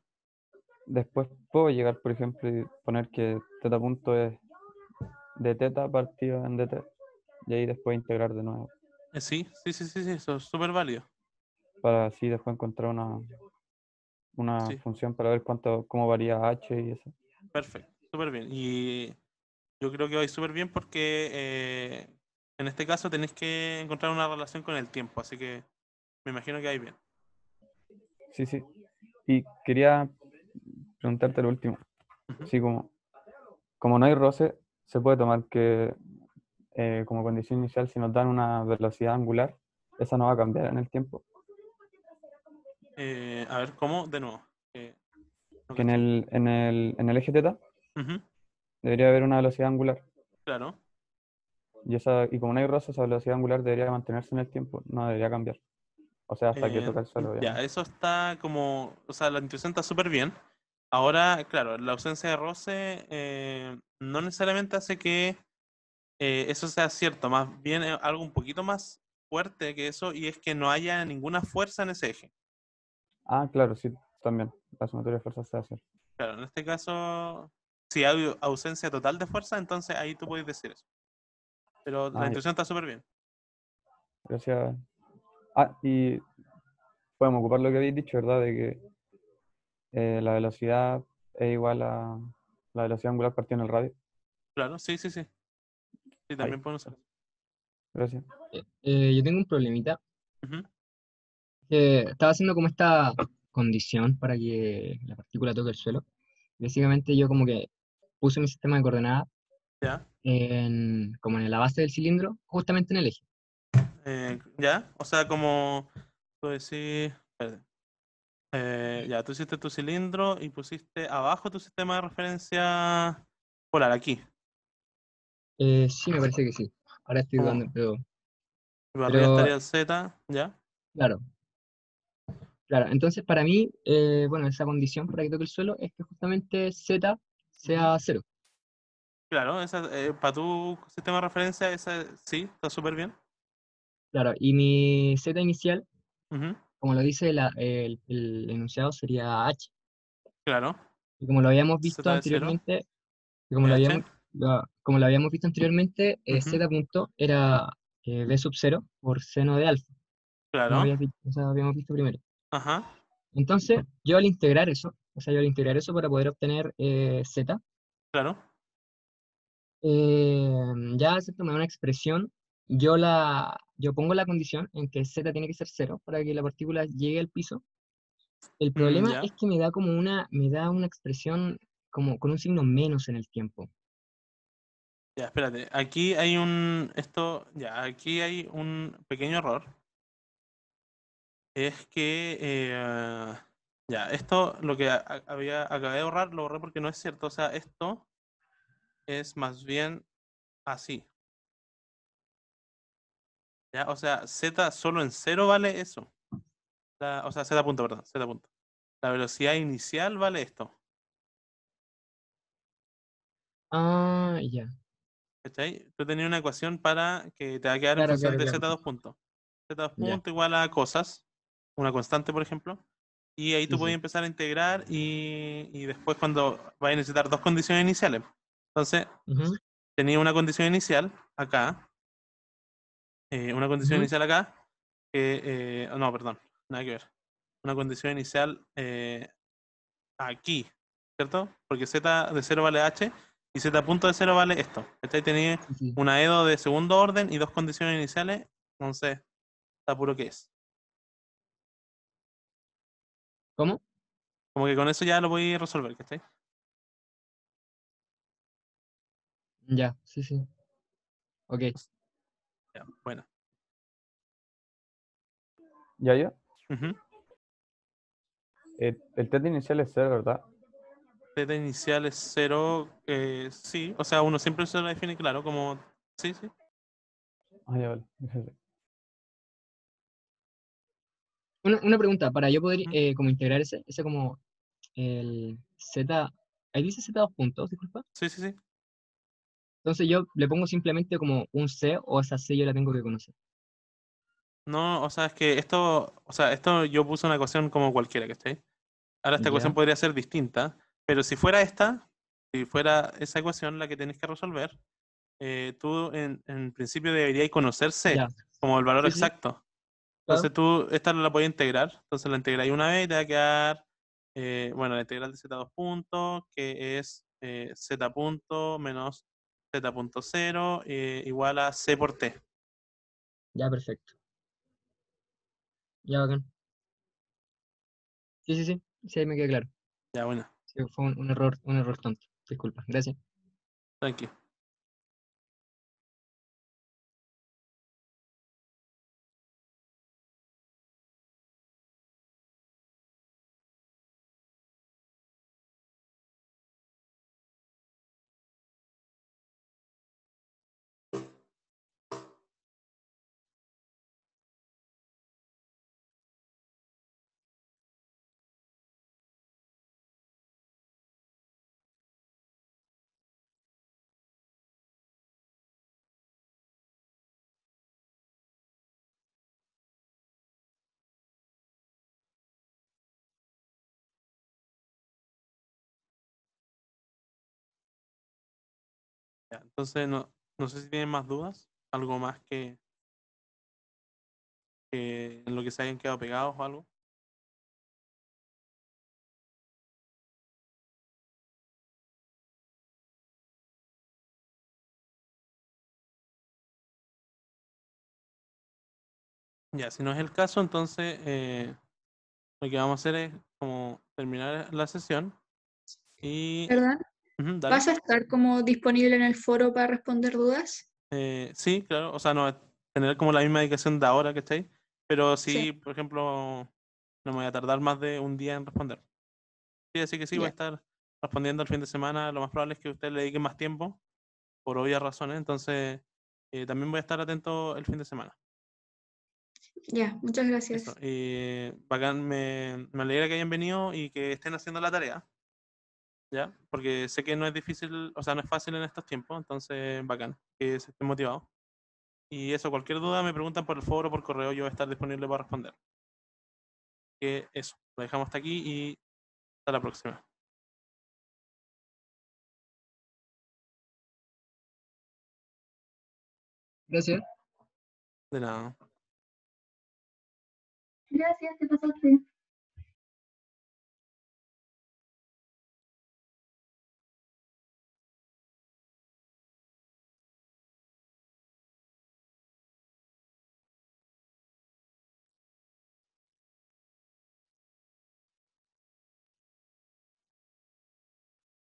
Después puedo llegar, por ejemplo, y poner que teta punto es de teta partido en dt, y ahí después integrar de nuevo,
Sí, eso es súper válido.
para así después encontrar una
Sí,
función para ver cómo varía h y eso.
perfecto, súper bien. Y yo creo que vais súper bien porque en este caso tenéis que encontrar una relación con el tiempo, así que me imagino que vais bien.
Sí, sí. Y quería preguntarte lo último.
Ujú.
Sí, como no hay roce, se puede tomar que como condición inicial, si nos dan una velocidad angular, esa no va a cambiar en el tiempo.
A ver, ¿cómo? De nuevo. No
Que en
caché.
el eje teta
Ujú,
debería haber una velocidad angular.
claro.
Y como no hay roce, esa velocidad angular debería mantenerse en el tiempo, no debería cambiar. O sea, hasta que toque el suelo,
Ya,
obviamente.
eso está como, o sea, la intuición está súper bien. Ahora, claro, la ausencia de roce no necesariamente hace que eso sea cierto, más bien algo un poquito más fuerte que eso, y es que no haya ninguna fuerza en ese eje.
Ah, claro, sí, también. La sumatoria de fuerzas se hace.
Claro, en este caso, si hay ausencia total de fuerza, entonces ahí tú puedes decir eso. Pero la
Ah, ya.
intuición está súper bien.
Gracias. Ah, y podemos ocupar lo que habéis dicho, ¿verdad? De que la velocidad es igual a la velocidad angular partida en el radio.
Claro, sí. Sí,
Ahí.
también podemos hacer eso.
Gracias.
Yo tengo un problemita.
Ujú,
Estaba haciendo como esta condición para que la partícula toque el suelo. Básicamente yo como que puse mi sistema de coordenadas
ya.
como en la base del cilindro, justamente en el eje.
Ya, o sea, como tú decís, espérate. Ya, tú hiciste tu cilindro y pusiste abajo tu sistema de referencia polar, aquí.
Sí, me parece que sí. Ahora estoy dudando,
Como arriba
pero
estaría el Z, ¿ya?
claro, claro. Entonces para mí, bueno, esa condición para que toque el suelo es que justamente Z sea cero.
Claro, para tu sistema de referencia, esa sí, está súper bien.
Claro, y mi Z inicial,
Ujú,
como lo dice el enunciado, sería H.
claro,
Y como lo habíamos visto
Z de 0,
anteriormente, y como
H.
como lo habíamos visto anteriormente,
Ujú,
Z punto era B sub 0 por seno de alfa, como
claro,
o sea, habíamos visto primero.
ajá,
Entonces, yo al integrar eso, o sea, yo al integrar eso para poder obtener Z,
claro.
ya se toma una expresión, yo pongo la condición en que Z tiene que ser cero para que la partícula llegue al piso. El problema
Ya,
es que me da una expresión como con un signo menos en el tiempo.
ya, espérate. Aquí hay un pequeño error. Es que, ya, esto, lo que acabé de borrar, lo borré porque no es cierto. O sea, esto es más bien así. ¿Ya? O sea, Z solo en cero vale eso. O sea, Z punto, perdón, Z punto. La velocidad inicial vale esto.
Ah, ya.
¿Cachai? Tú tenías una ecuación para que te va a quedar en
Claro,
función
claro,
de
claro.
Z2 puntos. Z2
Ya.
puntos igual a cosas, una constante, por ejemplo. Y ahí
Sí,
tú puedes
sí.
empezar a integrar y después cuando vas a necesitar dos condiciones iniciales. Entonces,
Ujú,
tenía una condición inicial acá, una condición
ujú.
inicial acá, no, perdón, nada que ver. Una condición inicial aquí, ¿cierto? Porque Z de 0 vale H y Z punto de 0 vale esto. ¿Cachai? Tenía
Sí, sí.
una EDO de segundo orden y dos condiciones iniciales, entonces está puro que es.
¿Cómo?
Como que con eso ya lo voy a resolver, ¿cachai?
Ya, sí, sí. Ok.
Ya, bueno.
¿Ya?
Ujú.
El teta inicial es 0, ¿verdad?
Z inicial es 0, sí, o sea, uno siempre se lo define claro, como, sí.
Ah, ya, vale. Gracias.
Una pregunta, para yo poder
Ujú.
como integrar ese como el Z, ahí dice Z dos puntos, disculpa.
Sí.
Entonces yo le pongo simplemente como un C o esa C yo la tengo que conocer.
No, o sea, es que esto yo puse una ecuación como cualquiera, ¿cachai? Ahora esta ecuación
Ya,
podría ser distinta, pero si fuera si fuera esa ecuación la que tenés que resolver, tú en principio deberías conocer C
ya.
como el valor
Sí, sí,
exacto.
claro.
Entonces tú esta la podías integrar, entonces la integráis una vez y te va a quedar, bueno, la integral de z2 puntos, que es z punto menos z punto 0 igual a C por T.
Ya, perfecto. Ya, bacán. Sí, sí, sí. Sí, ahí me queda claro.
Ya, bueno,
Sí, fue un error tonto. Disculpa. Gracias.
tranqui. Ya, entonces no sé si tienen más dudas, algo más que en lo que se hayan quedado pegados o algo. Ya, si no es el caso, entonces lo que vamos a hacer es como terminar la sesión y...
¿Verdad?
Ujú, dale.
¿Vas a estar como disponible en el foro para responder dudas?
Sí, claro, o sea, no tener como la misma dedicación de ahora, ¿cachai? Pero
Sí,
sí, por ejemplo, no me voy a tardar más de un día en responder. Sí, así que sí, voy a
ya,
estar respondiendo el fin de semana. Lo más probable es que ustedes le dediquen más tiempo, por obvias razones, entonces también voy a estar atento el fin de semana.
ya, muchas
Eso,
gracias.
bacán, me alegra que hayan venido y que estén haciendo la tarea, ¿ya? Porque sé que no es difícil, o sea, no es fácil en estos tiempos, entonces bacán, que se estén motivados. Y eso, cualquier duda me preguntan por el foro, por correo, yo voy a estar disponible para responder. Que eso, lo dejamos hasta aquí y hasta la próxima.
Gracias.
De nada.
Gracias, te pasaste.